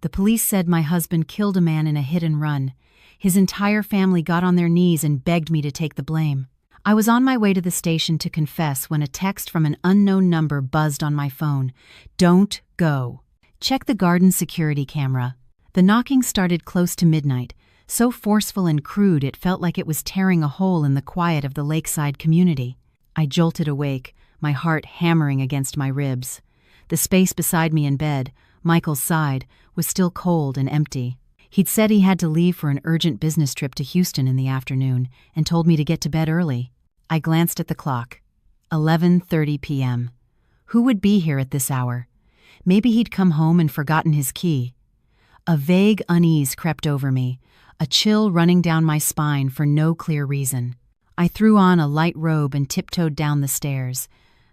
The police said my husband killed a man in a hit and run. His entire family got on their knees and begged me to take the blame. I was on my way to the station to confess when a text from an unknown number buzzed on my phone. Don't go. Check the garden security camera. The knocking started close to midnight, so forceful and crude it felt like it was tearing a hole in the quiet of the lakeside community. I jolted awake, my heart hammering against my ribs. The space beside me in bed, Michael's side, was still cold and empty. He'd said he had to leave for an urgent business trip to Houston in the afternoon and told me to get to bed early. I glanced at the clock. 11:30 p.m. Who would be here at this hour? Maybe he'd come home and forgotten his key. A vague unease crept over me, a chill running down my spine for no clear reason. I threw on a light robe and tiptoed down the stairs.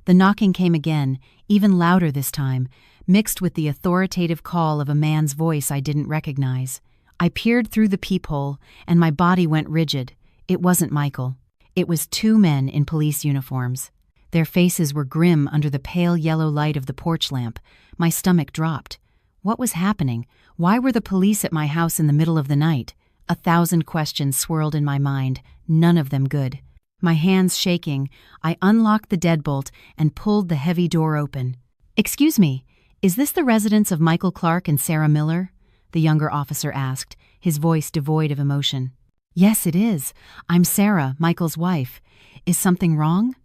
The knocking came again, even louder this time, mixed with the authoritative call of a man's voice I didn't recognize. I peered through the peephole, and my body went rigid. It wasn't Michael. It was two men in police uniforms. Their faces were grim under the pale yellow light of the porch lamp. My stomach dropped. What was happening? Why were the police at my house in the middle of the night? 1,000 questions swirled in my mind, none of them good. My hands shaking, I unlocked the deadbolt and pulled the heavy door open. "Excuse me, is this the residence of Michael Clark and Sarah Miller?" the younger officer asked, his voice devoid of emotion. "Yes, it is. I'm Sarah, Michael's wife. Is something wrong?"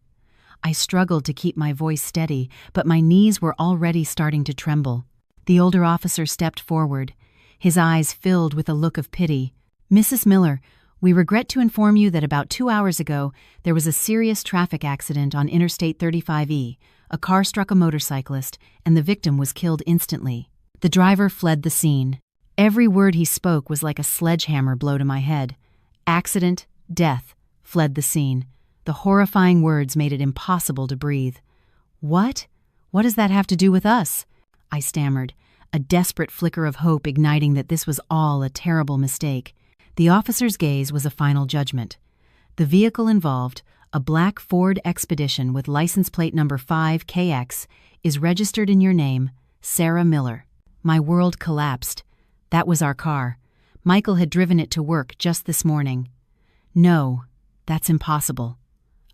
I struggled to keep my voice steady, but my knees were already starting to tremble. The older officer stepped forward, his eyes filled with a look of pity. "Mrs. Miller, we regret to inform you that about 2 hours ago, there was a serious traffic accident on Interstate 35E. A car struck a motorcyclist, and the victim was killed instantly. The driver fled the scene." Every word he spoke was like a sledgehammer blow to my head. Accident, death, fled the scene. The horrifying words made it impossible to breathe. "What? What does that have to do with us?" I stammered, a desperate flicker of hope igniting that this was all a terrible mistake. The officer's gaze was a final judgment. The vehicle involved, a black Ford Expedition with license plate number 5KX, is registered in your name, Sarah Miller. My world collapsed. That was our car. Michael had driven it to work just this morning. "No, that's impossible."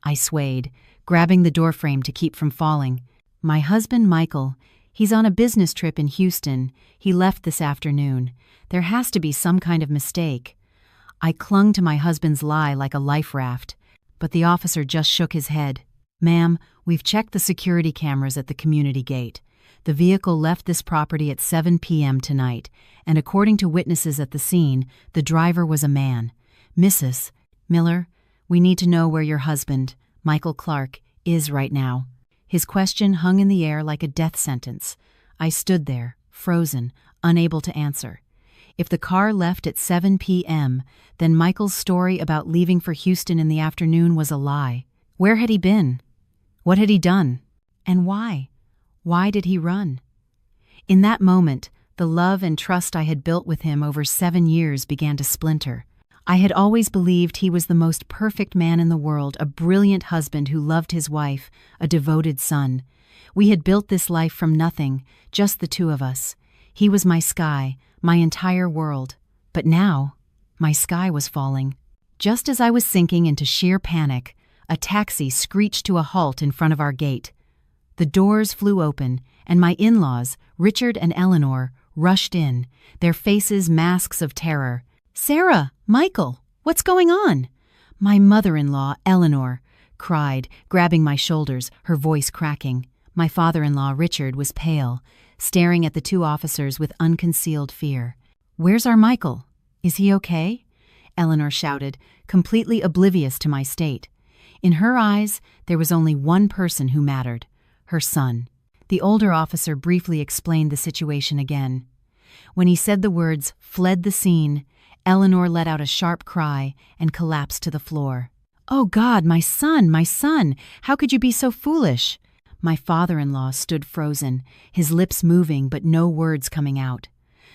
I swayed, grabbing the doorframe to keep from falling. "My husband, Michael, he's on a business trip in Houston. He left this afternoon. There has to be some kind of mistake." I clung to my husband's lie like a life raft, but the officer just shook his head. "Ma'am, we've checked the security cameras at the community gate. The vehicle left this property at 7 p.m. tonight, and according to witnesses at the scene, the driver was a man. Mrs. Miller, we need to know where your husband, Michael Clark, is right now." His question hung in the air like a death sentence. I stood there, frozen, unable to answer. If the car left at 7 p.m., then Michael's story about leaving for Houston in the afternoon was a lie. Where had he been? What had he done? And why? Why did he run? In that moment, the love and trust I had built with him over 7 years began to splinter. I had always believed he was the most perfect man in the world, a brilliant husband who loved his wife, a devoted son. We had built this life from nothing, just the two of us. He was my sky, my entire world. But now, my sky was falling. Just as I was sinking into sheer panic, a taxi screeched to a halt in front of our gate. The doors flew open, and my in-laws, Richard and Eleanor, rushed in, their faces masks of terror. "Sarah, Michael, what's going on?" My mother-in-law, Eleanor, cried, grabbing my shoulders, her voice cracking. My father-in-law, Richard, was pale, staring at the two officers with unconcealed fear. "Where's our Michael? Is he okay?" Eleanor shouted, completely oblivious to my state. In her eyes, there was only one person who mattered, her son. The older officer briefly explained the situation again. When he said the words, "fled the scene," Eleanor let out a sharp cry and collapsed to the floor. "Oh God, my son, my son! How could you be so foolish?" My father-in-law stood frozen, his lips moving but no words coming out.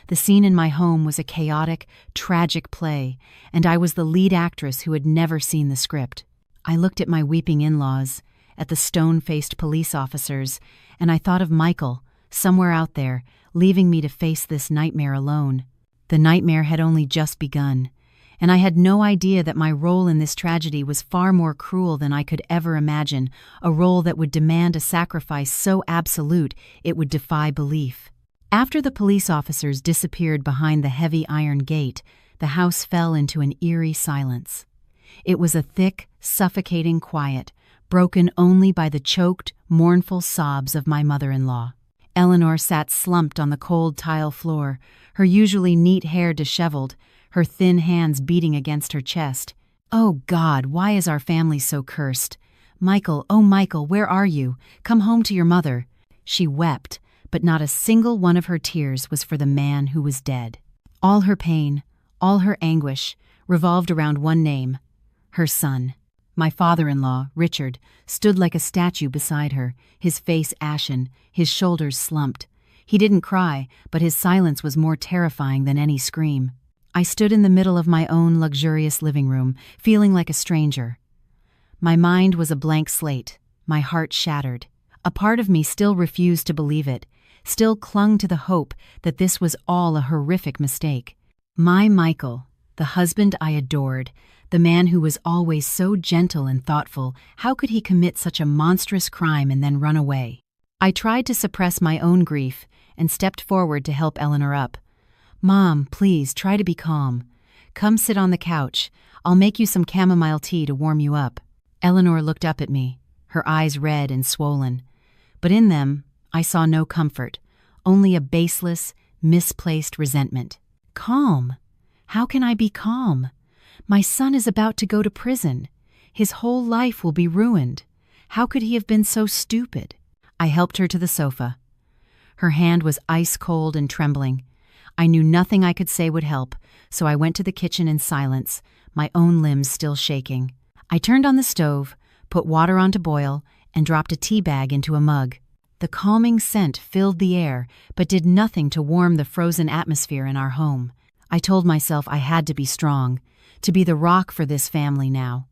The scene in my home was a chaotic, tragic play, and I was the lead actress who had never seen the script. I looked at my weeping in-laws, at the stone-faced police officers, and I thought of Michael, somewhere out there, leaving me to face this nightmare alone. The nightmare had only just begun, and I had no idea that my role in this tragedy was far more cruel than I could ever imagine, a role that would demand a sacrifice so absolute it would defy belief. After the police officers disappeared behind the heavy iron gate, the house fell into an eerie silence. It was a thick, suffocating quiet, broken only by the choked, mournful sobs of my mother-in-law. Eleanor sat slumped on the cold tile floor, her usually neat hair disheveled, her thin hands beating against her chest. "Oh God, why is our family so cursed? Michael, oh Michael, where are you? Come home to your mother." She wept, but not a single one of her tears was for the man who was dead. All her pain, all her anguish, revolved around one name: her son. My father-in-law, Richard, stood like a statue beside her, his face ashen, his shoulders slumped. He didn't cry, but his silence was more terrifying than any scream. I stood in the middle of my own luxurious living room, feeling like a stranger. My mind was a blank slate, my heart shattered. A part of me still refused to believe it, still clung to the hope that this was all a horrific mistake. My Michael, the husband I adored, the man who was always so gentle and thoughtful, how could he commit such a monstrous crime and then run away? I tried to suppress my own grief and stepped forward to help Eleanor up. "Mom, please, try to be calm. Come sit on the couch. I'll make you some chamomile tea to warm you up." Eleanor looked up at me, her eyes red and swollen. But in them, I saw no comfort, only a baseless, misplaced resentment. "Calm? How can I be calm? My son is about to go to prison. His whole life will be ruined. How could he have been so stupid?" I helped her to the sofa. Her hand was ice-cold and trembling. I knew nothing I could say would help, so I went to the kitchen in silence, my own limbs still shaking. I turned on the stove, put water on to boil, and dropped a tea bag into a mug. The calming scent filled the air, but did nothing to warm the frozen atmosphere in our home. I told myself I had to be strong, to be the rock for this family now.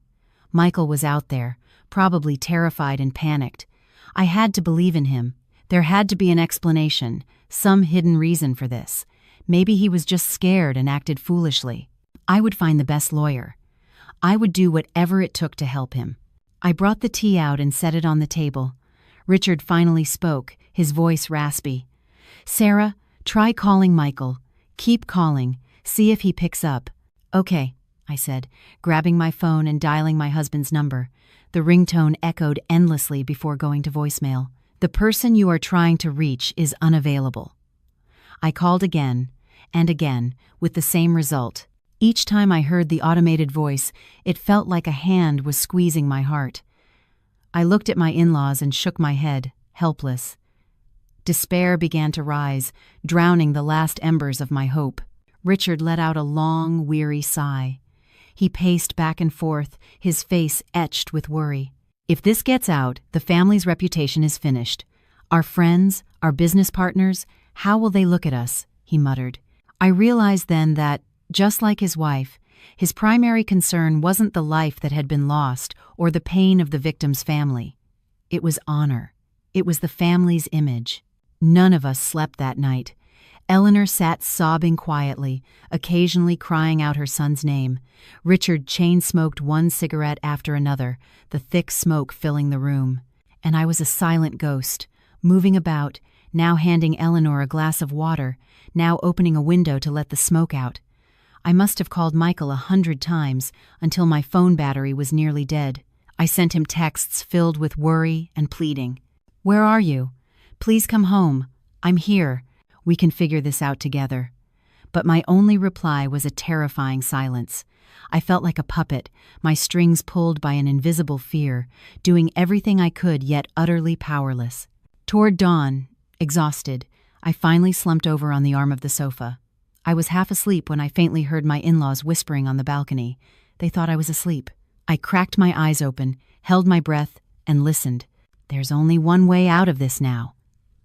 Michael was out there, probably terrified and panicked. I had to believe in him. There had to be an explanation, some hidden reason for this. Maybe he was just scared and acted foolishly. I would find the best lawyer. I would do whatever it took to help him. I brought the tea out and set it on the table. Richard finally spoke, his voice raspy. "Sarah, try calling Michael. Keep calling. See if he picks up." "Okay," I said, grabbing my phone and dialing my husband's number. The ringtone echoed endlessly before going to voicemail. "The person you are trying to reach is unavailable." I called again and again, with the same result. Each time I heard the automated voice, it felt like a hand was squeezing my heart. I looked at my in-laws and shook my head, helpless. Despair began to rise, drowning the last embers of my hope. Richard let out a long, weary sigh. He paced back and forth, his face etched with worry. "If this gets out, the family's reputation is finished. Our friends, our business partners, how will they look at us?" he muttered. I realized then that, just like his wife, his primary concern wasn't the life that had been lost or the pain of the victim's family. It was honor. It was the family's image. None of us slept that night. Eleanor sat sobbing quietly, occasionally crying out her son's name. Richard chain-smoked one cigarette after another, the thick smoke filling the room. And I was a silent ghost, moving about, now handing Eleanor a glass of water, now opening a window to let the smoke out. I must have called Michael 100 times until my phone battery was nearly dead. I sent him texts filled with worry and pleading. "Where are you? Please come home. I'm here. We can figure this out together." But my only reply was a terrifying silence. I felt like a puppet, my strings pulled by an invisible fear, doing everything I could yet utterly powerless. Toward dawn, exhausted, I finally slumped over on the arm of the sofa. I was half asleep when I faintly heard my in-laws whispering on the balcony. They thought I was asleep. I cracked my eyes open, held my breath, and listened. "There's only one way out of this now."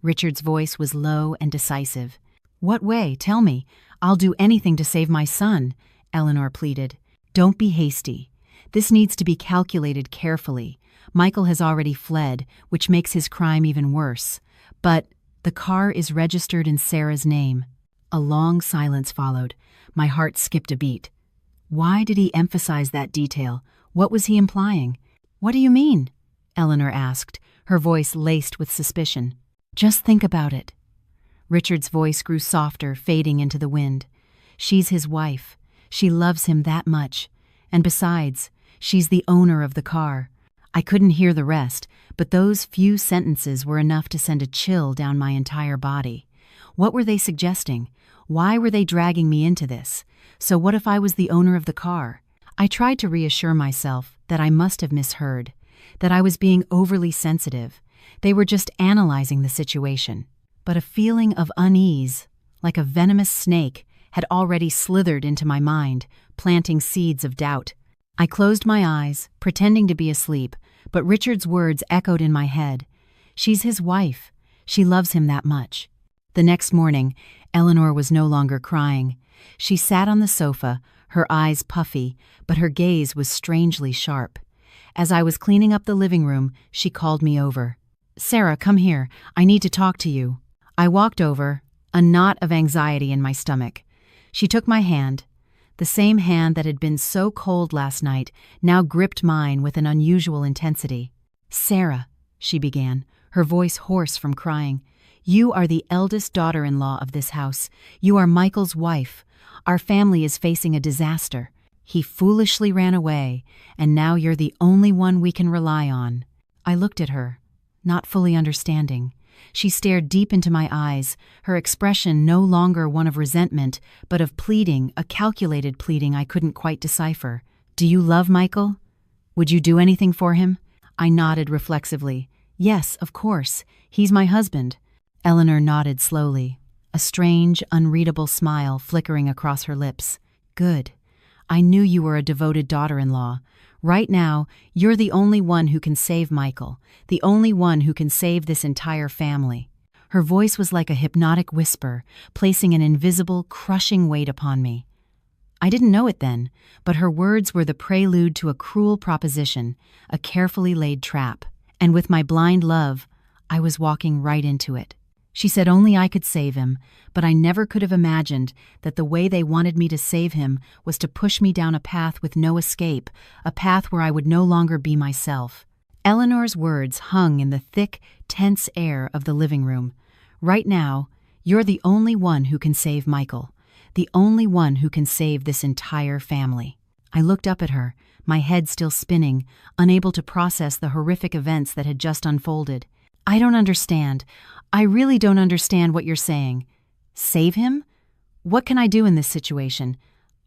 Richard's voice was low and decisive. "What way? Tell me. I'll do anything to save my son," Eleanor pleaded. "Don't be hasty. This needs to be calculated carefully. Michael has already fled, which makes his crime even worse. But The car is registered in Sarah's name." A long silence followed. My heart skipped a beat. Why did he emphasize that detail? What was he implying? "What do you mean?" Eleanor asked, her voice laced with suspicion. "Just think about it." Richard's voice grew softer, fading into the wind. "She's his wife. She loves him that much. And besides, she's the owner of the car." I couldn't hear the rest, but those few sentences were enough to send a chill down my entire body. What were they suggesting? Why were they dragging me into this? So what if I was the owner of the car? I tried to reassure myself that I must have misheard, that I was being overly sensitive. They were just analyzing the situation. But a feeling of unease, like a venomous snake, had already slithered into my mind, planting seeds of doubt. I closed my eyes, pretending to be asleep, but Richard's words echoed in my head. She's his wife. She loves him that much. The next morning, Eleanor was no longer crying. She sat on the sofa, her eyes puffy, but her gaze was strangely sharp. As I was cleaning up the living room, she called me over. "Sarah, come here. I need to talk to you." I walked over, a knot of anxiety in my stomach. She took my hand. The same hand that had been so cold last night now gripped mine with an unusual intensity. "Sarah," she began, her voice hoarse from crying, "you are the eldest daughter-in-law of this house. You are Michael's wife. Our family is facing a disaster. He foolishly ran away, and now you're the only one we can rely on." I looked at her, not fully understanding. She stared deep into my eyes, her expression no longer one of resentment, but of pleading, a calculated pleading I couldn't quite decipher. "Do you love Michael? Would you do anything for him?" I nodded reflexively. "Yes, of course. He's my husband." Eleanor nodded slowly, a strange, unreadable smile flickering across her lips. "Good. I knew you were a devoted daughter-in-law. Right now, you're the only one who can save Michael, the only one who can save this entire family." Her voice was like a hypnotic whisper, placing an invisible, crushing weight upon me. I didn't know it then, but her words were the prelude to a cruel proposition, a carefully laid trap. And with my blind love, I was walking right into it. She said only I could save him, but I never could have imagined that the way they wanted me to save him was to push me down a path with no escape, a path where I would no longer be myself. Eleanor's words hung in the thick, tense air of the living room. "Right now, you're the only one who can save Michael, the only one who can save this entire family." I looked up at her, my head still spinning, unable to process the horrific events that had just unfolded. "I don't understand. I really don't understand what you're saying. Save him? What can I do in this situation?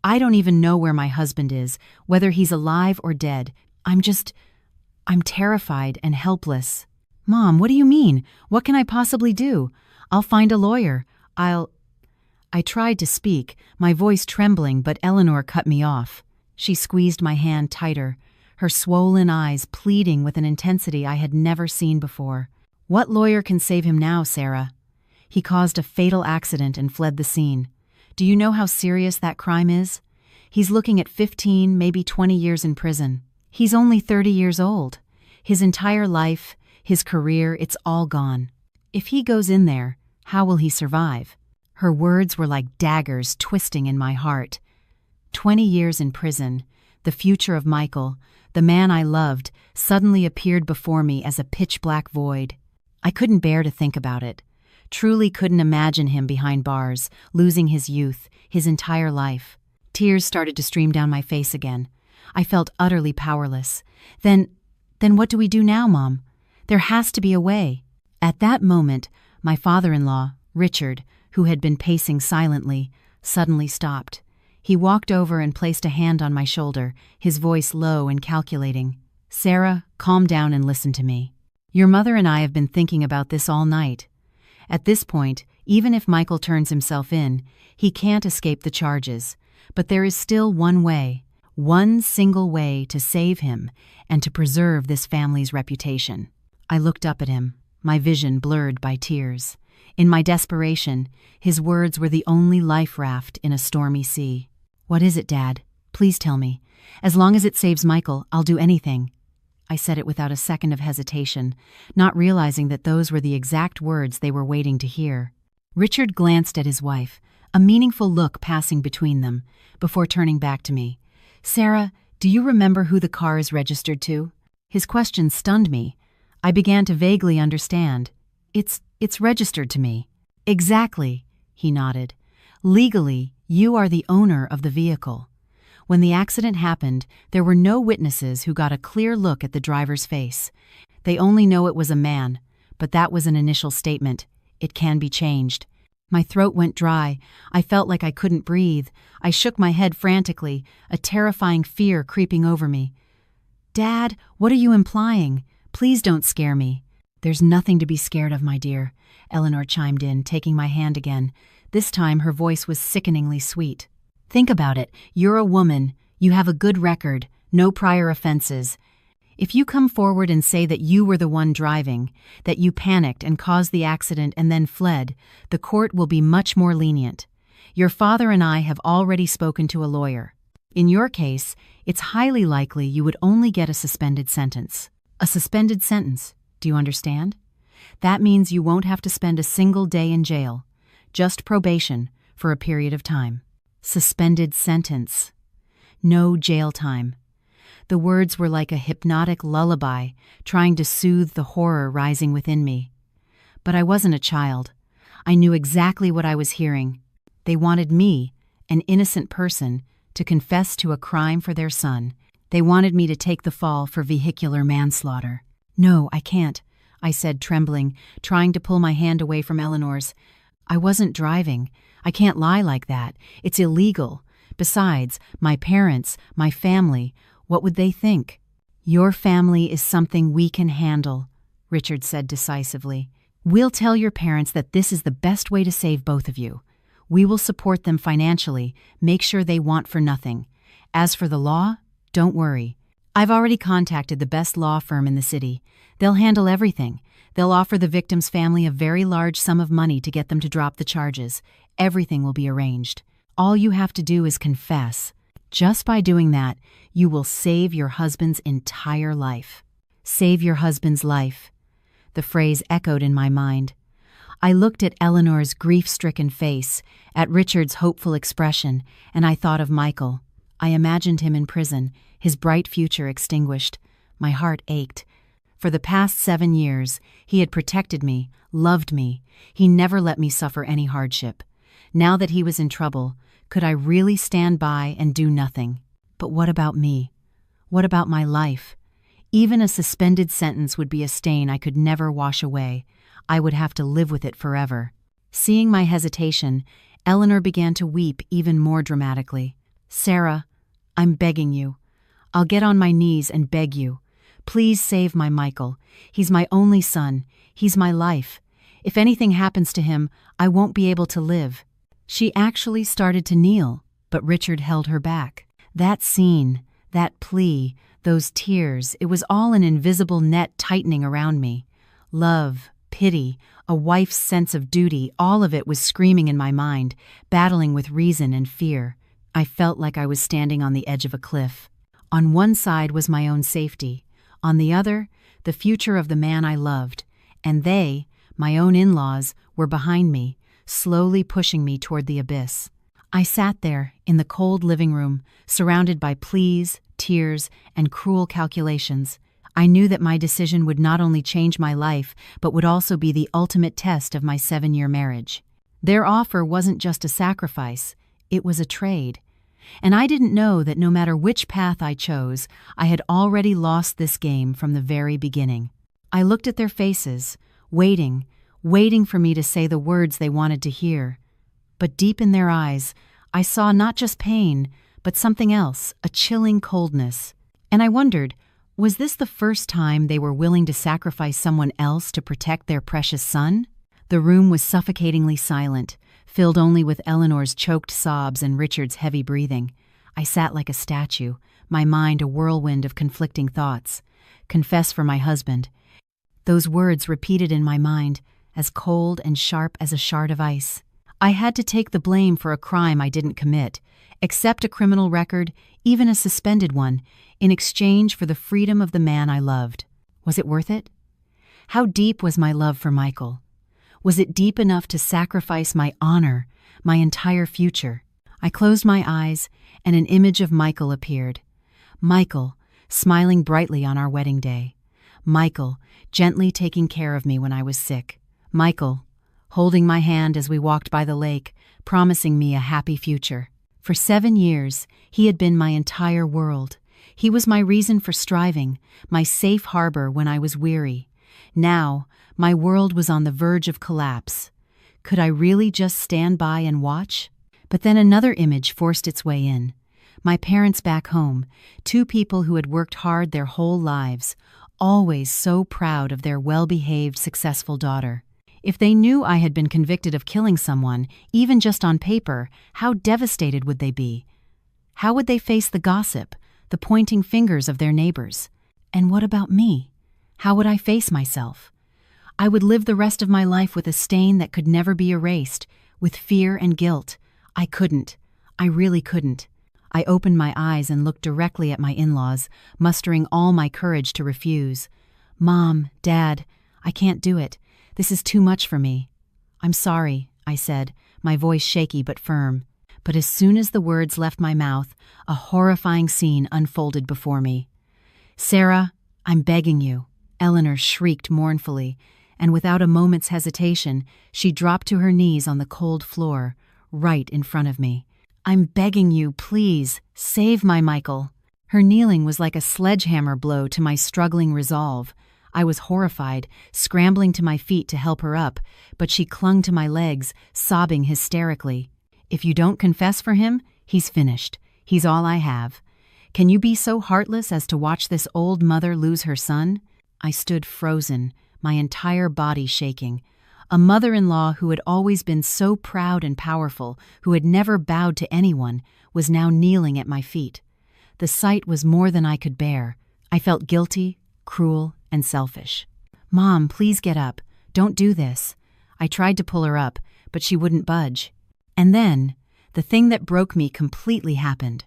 I don't even know where my husband is, whether he's alive or dead. I'm terrified and helpless." "Mom, what do you mean? What can I possibly do? I'll find a lawyer. I tried to speak, my voice trembling, but Eleanor cut me off. She squeezed my hand tighter, her swollen eyes pleading with an intensity I had never seen before. "What lawyer can save him now, Sarah? He caused a fatal accident and fled the scene. Do you know how serious that crime is? He's looking at 15, maybe 20 years in prison. He's only 30 years old. His entire life, his career, it's all gone. If he goes in there, how will he survive?" Her words were like daggers twisting in my heart. 20 years in prison, the future of Michael, the man I loved, suddenly appeared before me as a pitch-black void. I couldn't bear to think about it. Truly couldn't imagine him behind bars, losing his youth, his entire life. Tears started to stream down my face again. I felt utterly powerless. Then what do we do now, Mom? There has to be a way. At that moment, my father-in-law, Richard, who had been pacing silently, suddenly stopped. He walked over and placed a hand on my shoulder, his voice low and calculating. "Sarah, calm down and listen to me. Your mother and I have been thinking about this all night. At this point, even if Michael turns himself in, he can't escape the charges. But there is still one way, one single way to save him and to preserve this family's reputation." I looked up at him, my vision blurred by tears. In my desperation, his words were the only life raft in a stormy sea. "What is it, Dad? Please tell me. As long as it saves Michael, I'll do anything." I said it without a second of hesitation, not realizing that those were the exact words they were waiting to hear. Richard glanced at his wife, a meaningful look passing between them, before turning back to me. "Sarah, do you remember who the car is registered to?" His question stunned me. I began to vaguely understand. It's registered to me." "Exactly," he nodded. "Legally, you are the owner of the vehicle." When the accident happened, there were no witnesses who got a clear look at the driver's face. They only know it was a man, but that was an initial statement. It can be changed. My throat went dry. I felt like I couldn't breathe. I shook my head frantically, a terrifying fear creeping over me. "Dad, what are you implying? Please don't scare me." "There's nothing to be scared of, my dear," Eleanor chimed in, taking my hand again. This time her voice was sickeningly sweet. "Think about it. You're a woman. You have a good record, no prior offenses. If you come forward and say that you were the one driving, that you panicked and caused the accident and then fled, the court will be much more lenient. Your father and I have already spoken to a lawyer. In your case, it's highly likely you would only get a suspended sentence." "A suspended sentence? Do you understand?" "That means you won't have to spend a single day in jail. Just probation for a period of time." Suspended sentence. No jail time. The words were like a hypnotic lullaby, trying to soothe the horror rising within me. But I wasn't a child. I knew exactly what I was hearing. They wanted me, an innocent person, to confess to a crime for their son. They wanted me to take the fall for vehicular manslaughter. "No, I can't," I said, trembling, trying to pull my hand away from Eleanor's. "I wasn't driving. I can't lie like that. It's illegal. Besides, my parents, my family, what would they think?" "Your family is something we can handle," Richard said decisively. "We'll tell your parents that this is the best way to save both of you. We will support them financially, make sure they want for nothing. As for the law, don't worry. I've already contacted the best law firm in the city. They'll handle everything. They'll offer the victim's family a very large sum of money to get them to drop the charges. Everything will be arranged. All you have to do is confess. Just by doing that, you will save your husband's entire life." Save your husband's life. The phrase echoed in my mind. I looked at Eleanor's grief-stricken face, at Richard's hopeful expression, and I thought of Michael. I imagined him in prison, his bright future extinguished. My heart ached. For the past 7 years, he had protected me, loved me. He never let me suffer any hardship. Now that he was in trouble, could I really stand by and do nothing? But what about me? What about my life? Even a suspended sentence would be a stain I could never wash away. I would have to live with it forever. Seeing my hesitation, Eleanor began to weep even more dramatically. "Sarah, I'm begging you. I'll get on my knees and beg you. Please save my Michael. He's my only son. He's my life. If anything happens to him, I won't be able to live." She actually started to kneel, but Richard held her back. That scene, that plea, those tears, it was all an invisible net tightening around me. Love, pity, a wife's sense of duty, all of it was screaming in my mind, battling with reason and fear. I felt like I was standing on the edge of a cliff. On one side was my own safety. On the other, the future of the man I loved. And they, my own in-laws, were behind me, slowly pushing me toward the abyss. I sat there, in the cold living room, surrounded by pleas, tears, and cruel calculations. I knew that my decision would not only change my life, but would also be the ultimate test of my 7-year marriage. Their offer wasn't just a sacrifice, it was a trade. And I didn't know that no matter which path I chose, I had already lost this game from the very beginning. I looked at their faces, waiting for me to say the words they wanted to hear. But deep in their eyes, I saw not just pain, but something else, a chilling coldness. And I wondered, was this the first time they were willing to sacrifice someone else to protect their precious son? The room was suffocatingly silent, filled only with Eleanor's choked sobs and Richard's heavy breathing. I sat like a statue, my mind a whirlwind of conflicting thoughts. Confess for my husband. Those words repeated in my mind, as cold and sharp as a shard of ice. I had to take the blame for a crime I didn't commit, accept a criminal record, even a suspended one, in exchange for the freedom of the man I loved. Was it worth it? How deep was my love for Michael? Was it deep enough to sacrifice my honor, my entire future? I closed my eyes, and an image of Michael appeared. Michael, smiling brightly on our wedding day. Michael, gently taking care of me when I was sick. Michael, holding my hand as we walked by the lake, promising me a happy future. For 7 years, he had been my entire world. He was my reason for striving, my safe harbor when I was weary. Now, my world was on the verge of collapse. Could I really just stand by and watch? But then another image forced its way in. My parents back home, 2 people who had worked hard their whole lives, always so proud of their well-behaved, successful daughter. If they knew I had been convicted of killing someone, even just on paper, how devastated would they be? How would they face the gossip, the pointing fingers of their neighbors? And what about me? How would I face myself? I would live the rest of my life with a stain that could never be erased, with fear and guilt. I couldn't. I really couldn't. I opened my eyes and looked directly at my in-laws, mustering all my courage to refuse. "Mom, Dad, I can't do it. This is too much for me." "I'm sorry," I said, my voice shaky but firm. But as soon as the words left my mouth, a horrifying scene unfolded before me. "Sarah, I'm begging you," Eleanor shrieked mournfully, and without a moment's hesitation, she dropped to her knees on the cold floor, right in front of me. "I'm begging you, please, save my Michael." Her kneeling was like a sledgehammer blow to my struggling resolve. I was horrified, scrambling to my feet to help her up, but she clung to my legs, sobbing hysterically. "If you don't confess for him, he's finished. He's all I have. Can you be so heartless as to watch this old mother lose her son?" I stood frozen, my entire body shaking. A mother-in-law who had always been so proud and powerful, who had never bowed to anyone, was now kneeling at my feet. The sight was more than I could bear. I felt guilty, cruel, and selfish. "Mom, please get up. Don't do this." I tried to pull her up, but she wouldn't budge. And then, the thing that broke me completely happened.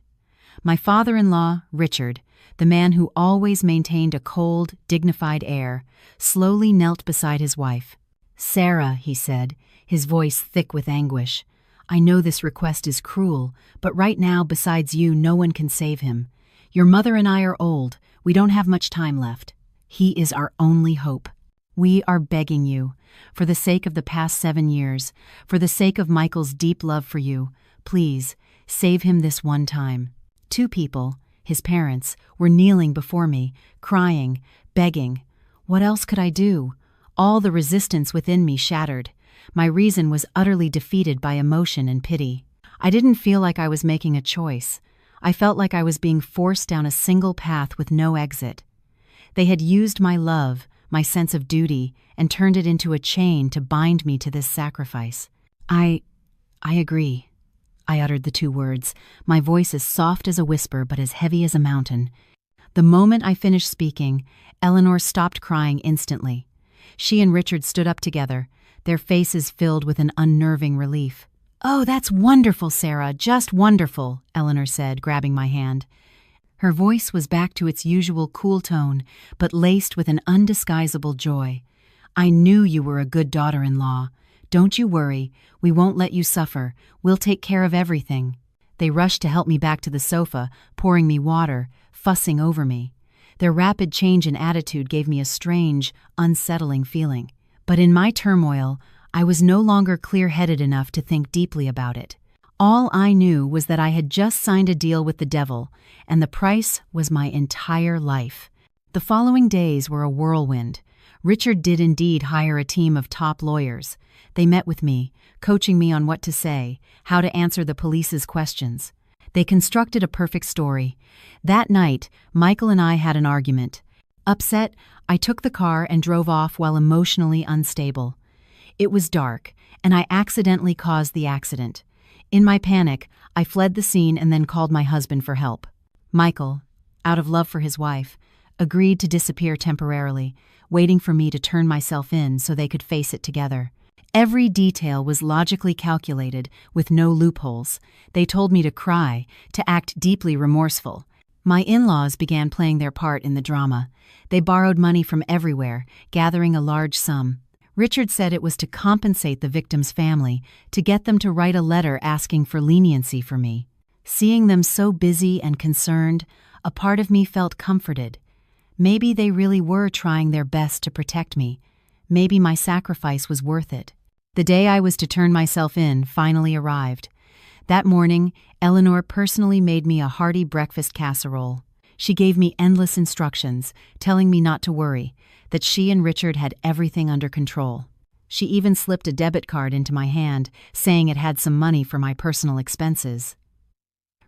My father-in-law, Richard, the man who always maintained a cold, dignified air, slowly knelt beside his wife. "Sarah," he said, his voice thick with anguish, "I know this request is cruel, but right now, besides you, no one can save him. Your mother and I are old. We don't have much time left. He is our only hope. We are begging you, for the sake of the past 7 years, for the sake of Michael's deep love for you, please, save him this one time." 2 people, his parents, were kneeling before me, crying, begging. What else could I do? All the resistance within me shattered. My reason was utterly defeated by emotion and pity. I didn't feel like I was making a choice. I felt like I was being forced down a single path with no exit. They had used my love, my sense of duty, and turned it into a chain to bind me to this sacrifice. I agree. I uttered the 2 words, my voice as soft as a whisper but as heavy as a mountain. The moment I finished speaking, Eleanor stopped crying instantly. She and Richard stood up together, their faces filled with an unnerving relief. "Oh, that's wonderful, Sarah, just wonderful," Eleanor said, grabbing my hand. Her voice was back to its usual cool tone, but laced with an undisguisable joy. "I knew you were a good daughter-in-law. Don't you worry, we won't let you suffer. We'll take care of everything." They rushed to help me back to the sofa, pouring me water, fussing over me. Their rapid change in attitude gave me a strange, unsettling feeling. But in my turmoil, I was no longer clear-headed enough to think deeply about it. All I knew was that I had just signed a deal with the devil, and the price was my entire life. The following days were a whirlwind. Richard did indeed hire a team of top lawyers. They met with me, coaching me on what to say, how to answer the police's questions. They constructed a perfect story. That night, Michael and I had an argument. Upset, I took the car and drove off while emotionally unstable. It was dark, and I accidentally caused the accident. In my panic, I fled the scene and then called my husband for help. Michael, out of love for his wife, agreed to disappear temporarily, waiting for me to turn myself in so they could face it together. Every detail was logically calculated, with no loopholes. They told me to cry, to act deeply remorseful. My in-laws began playing their part in the drama. They borrowed money from everywhere, gathering a large sum. Richard said it was to compensate the victim's family, to get them to write a letter asking for leniency for me. Seeing them so busy and concerned, a part of me felt comforted. Maybe they really were trying their best to protect me. Maybe my sacrifice was worth it. The day I was to turn myself in finally arrived. That morning, Eleanor personally made me a hearty breakfast casserole. She gave me endless instructions, telling me not to worry, that she and Richard had everything under control. She even slipped a debit card into my hand, saying it had some money for my personal expenses.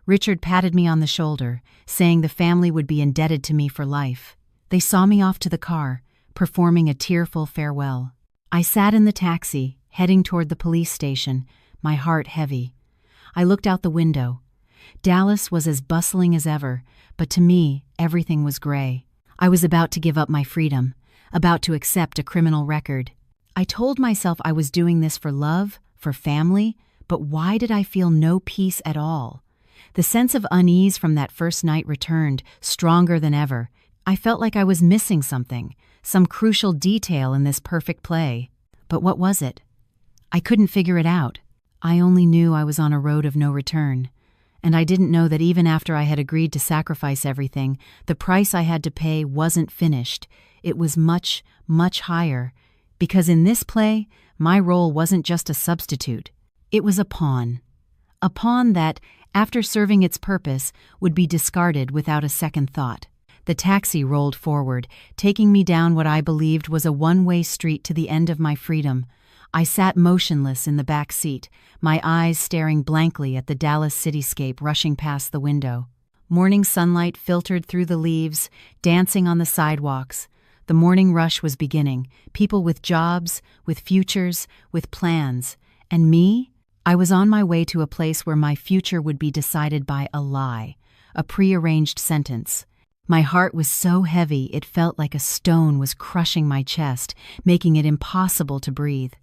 Richard patted me on the shoulder, saying the family would be indebted to me for life. They saw me off to the car, performing a tearful farewell. I sat in the taxi, heading toward the police station, my heart heavy. I looked out the window. Dallas was as bustling as ever, but to me, everything was gray. I was about to give up my freedom, about to accept a criminal record. I told myself I was doing this for love, for family, but why did I feel no peace at all? The sense of unease from that first night returned, stronger than ever. I felt like I was missing something, some crucial detail in this perfect play. But what was it? I couldn't figure it out. I only knew I was on a road of no return. And I didn't know that even after I had agreed to sacrifice everything, the price I had to pay wasn't finished. It was much, much higher. Because in this play, my role wasn't just a substitute. It was a pawn. A pawn that, after serving its purpose, would be discarded without a second thought. The taxi rolled forward, taking me down what I believed was a one-way street to the end of my freedom. I sat motionless in the back seat, my eyes staring blankly at the Dallas cityscape rushing past the window. Morning sunlight filtered through the leaves, dancing on the sidewalks. The morning rush was beginning, people with jobs, with futures, with plans. And me? I was on my way to a place where my future would be decided by a lie, a prearranged sentence. My heart was so heavy it felt like a stone was crushing my chest, making it impossible to breathe.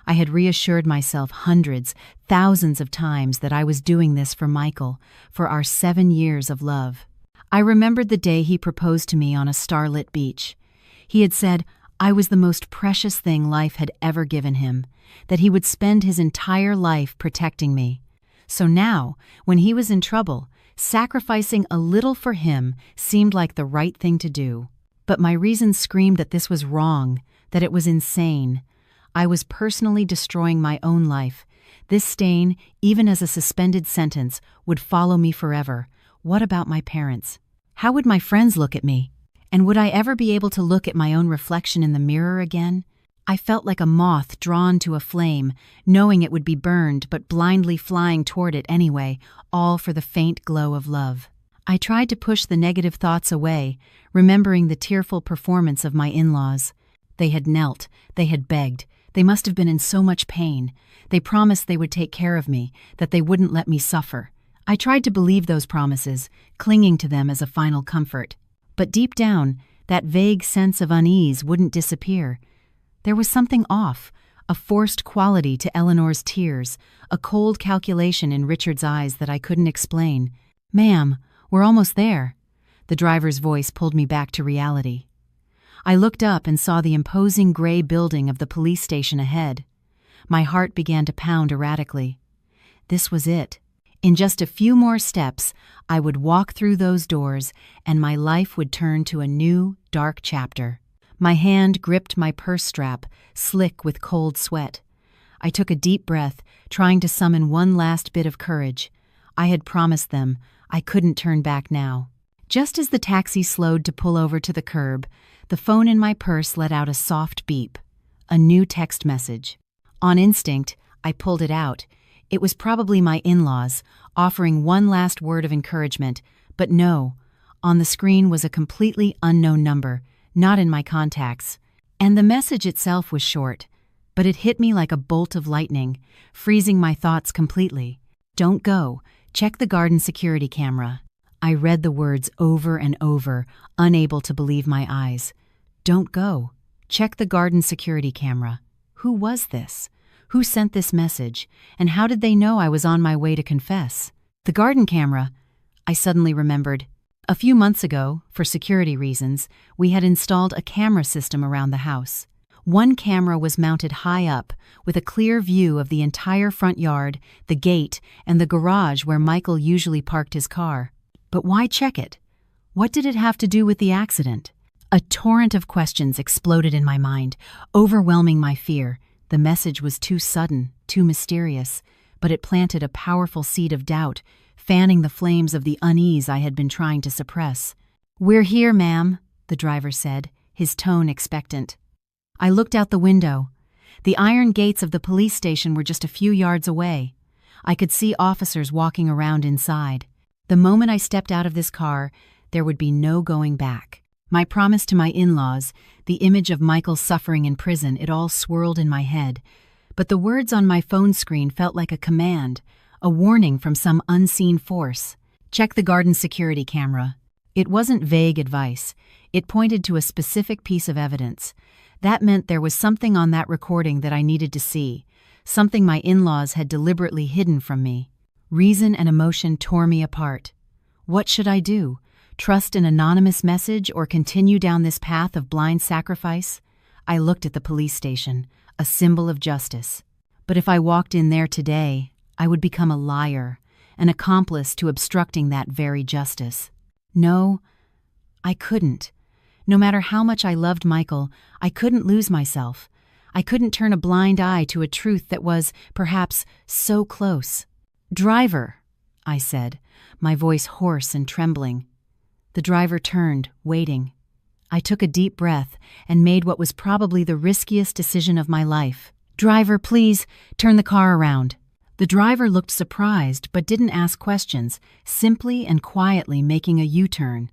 I had reassured myself hundreds, thousands of times that I was doing this for Michael, for our 7 years of love. I remembered the day he proposed to me on a starlit beach. He had said I was the most precious thing life had ever given him, that he would spend his entire life protecting me. So now, when he was in trouble, sacrificing a little for him seemed like the right thing to do. But my reason screamed that this was wrong, that it was insane. I was personally destroying my own life. This stain, even as a suspended sentence, would follow me forever. What about my parents? How would my friends look at me? And would I ever be able to look at my own reflection in the mirror again? I felt like a moth drawn to a flame, knowing it would be burned but blindly flying toward it anyway, all for the faint glow of love. I tried to push the negative thoughts away, remembering the tearful performance of my in-laws. They had knelt, they had begged, they must have been in so much pain. They promised they would take care of me, that they wouldn't let me suffer. I tried to believe those promises, clinging to them as a final comfort. But deep down, that vague sense of unease wouldn't disappear. There was something off, a forced quality to Eleanor's tears, a cold calculation in Richard's eyes that I couldn't explain. "Ma'am, we're almost there." The driver's voice pulled me back to reality. I looked up and saw the imposing gray building of the police station ahead. My heart began to pound erratically. This was it. In just a few more steps, I would walk through those doors, and my life would turn to a new, dark chapter. My hand gripped my purse strap, slick with cold sweat. I took a deep breath, trying to summon one last bit of courage. I had promised them. I couldn't turn back now. Just as the taxi slowed to pull over to the curb, the phone in my purse let out a soft beep. A new text message. On instinct, I pulled it out. It was probably my in-laws, offering one last word of encouragement, but no. On the screen was a completely unknown number, not in my contacts. And the message itself was short, but it hit me like a bolt of lightning, freezing my thoughts completely. "Don't go. Check the garden security camera." I read the words over and over, unable to believe my eyes. Don't go. Check the garden security camera. Who was this? Who sent this message, and how did they know I was on my way to confess? The garden camera, I suddenly remembered. A few months ago, for security reasons, we had installed a camera system around the house. One camera was mounted high up, with a clear view of the entire front yard, the gate, and the garage where Michael usually parked his car. But why check it? What did it have to do with the accident? A torrent of questions exploded in my mind, overwhelming my fear. The message was too sudden, too mysterious, but it planted a powerful seed of doubt, fanning the flames of the unease I had been trying to suppress. "We're here, ma'am," the driver said, his tone expectant. I looked out the window. The iron gates of the police station were just a few yards away. I could see officers walking around inside. The moment I stepped out of this car, there would be no going back. My promise to my in-laws, the image of Michael suffering in prison, it all swirled in my head. But the words on my phone screen felt like a command, a warning from some unseen force. "Check the garden security camera." It wasn't vague advice. It pointed to a specific piece of evidence. That meant there was something on that recording that I needed to see, something my in-laws had deliberately hidden from me. Reason and emotion tore me apart. What should I do? Trust an anonymous message or continue down this path of blind sacrifice? I looked at the police station, a symbol of justice. But if I walked in there today, I would become a liar, an accomplice to obstructing that very justice. No, I couldn't. No matter how much I loved Michael, I couldn't lose myself. I couldn't turn a blind eye to a truth that was, perhaps, so close. "Driver," I said, my voice hoarse and trembling. The driver turned, waiting. I took a deep breath and made what was probably the riskiest decision of my life. "Driver, please, turn the car around." The driver looked surprised but didn't ask questions, simply and quietly making a U-turn.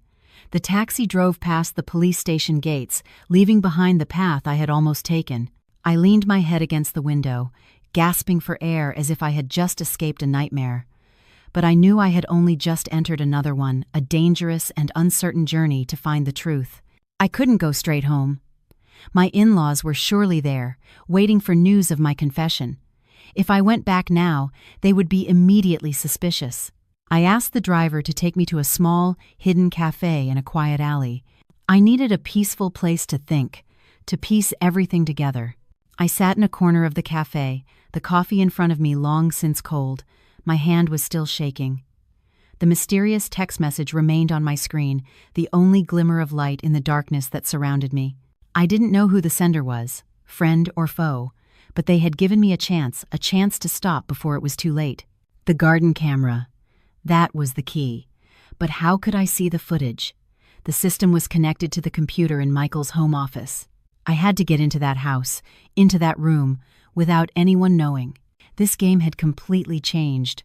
The taxi drove past the police station gates, leaving behind the path I had almost taken. I leaned my head against the window, gasping for air as if I had just escaped a nightmare. But I knew I had only just entered another one, a dangerous and uncertain journey to find the truth. I couldn't go straight home. My in-laws were surely there, waiting for news of my confession. If I went back now, they would be immediately suspicious. I asked the driver to take me to a small, hidden cafe in a quiet alley. I needed a peaceful place to think, to piece everything together. I sat in a corner of the cafe, the coffee in front of me long since cold. My hand was still shaking. The mysterious text message remained on my screen, the only glimmer of light in the darkness that surrounded me. I didn't know who the sender was, friend or foe, but they had given me a chance to stop before it was too late. The garden camera. That was the key. But how could I see the footage? The system was connected to the computer in Michael's home office. I had to get into that house, into that room, without anyone knowing. This game had completely changed.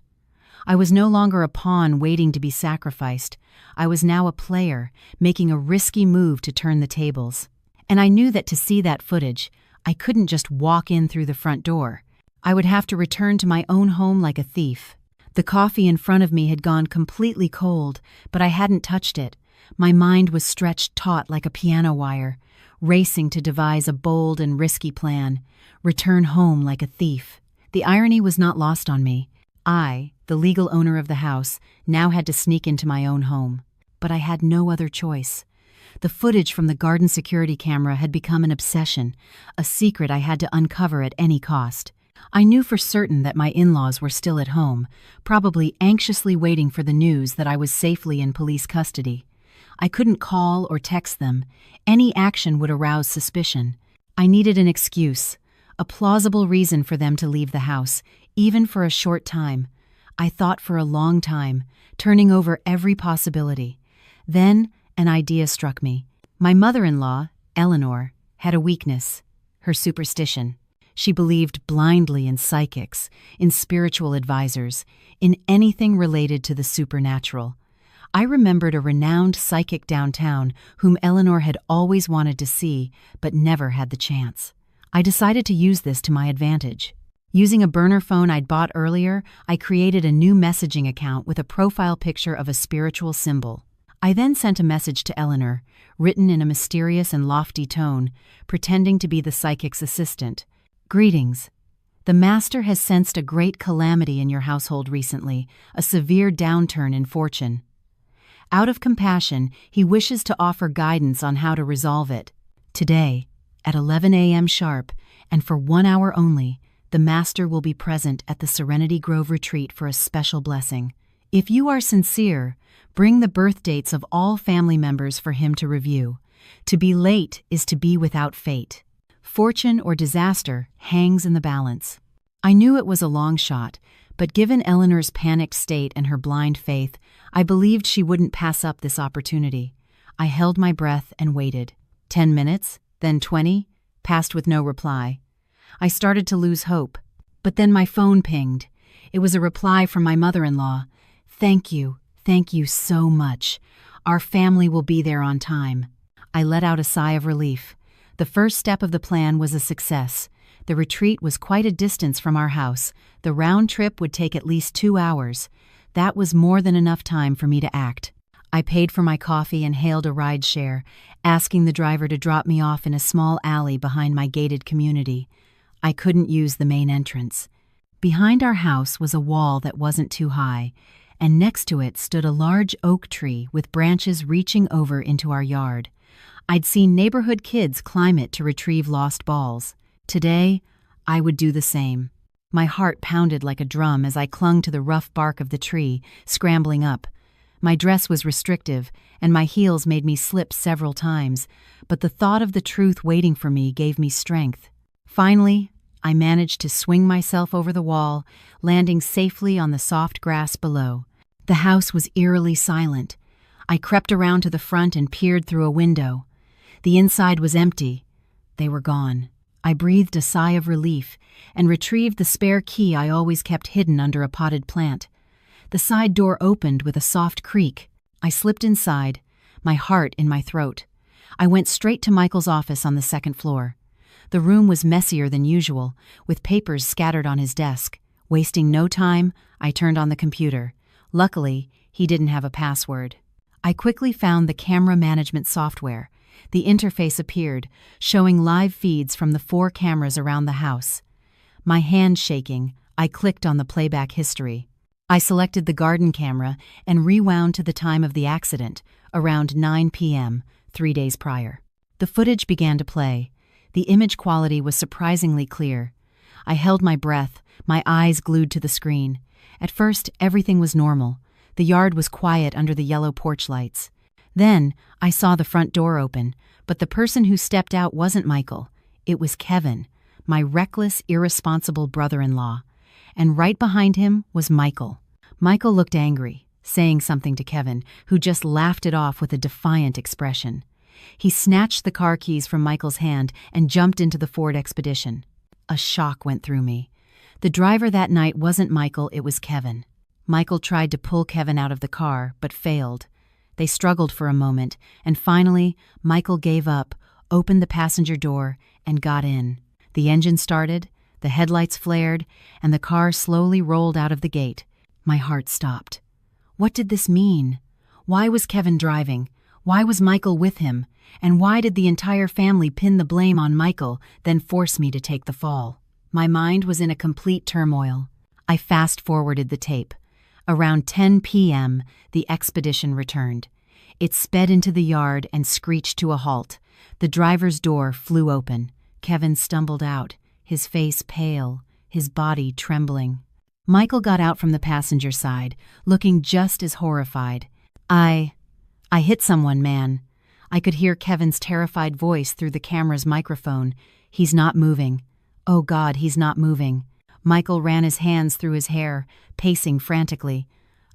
I was no longer a pawn waiting to be sacrificed. I was now a player, making a risky move to turn the tables. And I knew that to see that footage, I couldn't just walk in through the front door. I would have to return to my own home like a thief. The coffee in front of me had gone completely cold, but I hadn't touched it. My mind was stretched taut like a piano wire, racing to devise a bold and risky plan, return home like a thief. The irony was not lost on me. I, the legal owner of the house, now had to sneak into my own home. But I had no other choice. The footage from the garden security camera had become an obsession, a secret I had to uncover at any cost. I knew for certain that my in-laws were still at home, probably anxiously waiting for the news that I was safely in police custody. I couldn't call or text them. Any action would arouse suspicion. I needed an excuse, a plausible reason for them to leave the house, even for a short time. I thought for a long time, turning over every possibility. Then an idea struck me. My mother-in-law, Eleanor, had a weakness, her superstition. She believed blindly in psychics, in spiritual advisors, in anything related to the supernatural. I remembered a renowned psychic downtown whom Eleanor had always wanted to see, but never had the chance. I decided to use this to my advantage. Using a burner phone I'd bought earlier, I created a new messaging account with a profile picture of a spiritual symbol. I then sent a message to Eleanor, written in a mysterious and lofty tone, pretending to be the psychic's assistant. "Greetings. The master has sensed a great calamity in your household recently, a severe downturn in fortune. Out of compassion, he wishes to offer guidance on how to resolve it. Today, at 11 a.m. sharp, and for 1 hour only, the master will be present at the Serenity Grove retreat for a special blessing. If you are sincere, bring the birth dates of all family members for him to review. To be late is to be without fate. Fortune or disaster hangs in the balance. I knew it was a long shot, but given Eleanor's panicked state and her blind faith, I believed she wouldn't pass up this opportunity. I held my breath and waited. 10 minutes, then 20, passed with no reply. I started to lose hope. But then my phone pinged. It was a reply from my mother-in-law. Thank you so much. Our family will be there on time. I let out a sigh of relief. The first step of the plan was a success. The retreat was quite a distance from our house. The round trip would take at least 2 hours. That was more than enough time for me to act. I paid for my coffee and hailed a ride-share, asking the driver to drop me off in a small alley behind my gated community. I couldn't use the main entrance. Behind our house was a wall that wasn't too high, and next to it stood a large oak tree with branches reaching over into our yard. I'd seen neighborhood kids climb it to retrieve lost balls. Today, I would do the same. My heart pounded like a drum as I clung to the rough bark of the tree, scrambling up. My dress was restrictive, and my heels made me slip several times, but the thought of the truth waiting for me gave me strength. Finally, I managed to swing myself over the wall, landing safely on the soft grass below. The house was eerily silent. I crept around to the front and peered through a window. The inside was empty. They were gone. I breathed a sigh of relief and retrieved the spare key I always kept hidden under a potted plant. The side door opened with a soft creak. I slipped inside, my heart in my throat. I went straight to Michael's office on the second floor. The room was messier than usual, with papers scattered on his desk. Wasting no time, I turned on the computer. Luckily, he didn't have a password. I quickly found the camera management software. The interface appeared, showing live feeds from the 4 cameras around the house. My hand shaking, I clicked on the playback history. I selected the garden camera and rewound to the time of the accident, around 9 p.m., 3 days prior. The footage began to play. The image quality was surprisingly clear. I held my breath, my eyes glued to the screen. At first, everything was normal. The yard was quiet under the yellow porch lights. Then, I saw the front door open, but the person who stepped out wasn't Michael. It was Kevin, my reckless, irresponsible brother-in-law. And right behind him was Michael. Michael looked angry, saying something to Kevin, who just laughed it off with a defiant expression. He snatched the car keys from Michael's hand and jumped into the Ford Expedition. A shock went through me. The driver that night wasn't Michael, it was Kevin. Michael tried to pull Kevin out of the car, but failed. They struggled for a moment, and finally, Michael gave up, opened the passenger door, and got in. The engine started, the headlights flared, and the car slowly rolled out of the gate. My heart stopped. What did this mean? Why was Kevin driving? Why was Michael with him? And why did the entire family pin the blame on Michael, then force me to take the fall? My mind was in a complete turmoil. I fast-forwarded the tape. Around 10 p.m., the expedition returned. It sped into the yard and screeched to a halt. The driver's door flew open. Kevin stumbled out, his face pale, his body trembling. Michael got out from the passenger side, looking just as horrified. I hit someone, man. I could hear Kevin's terrified voice through the camera's microphone. He's not moving. Oh God, he's not moving. Michael ran his hands through his hair, pacing frantically.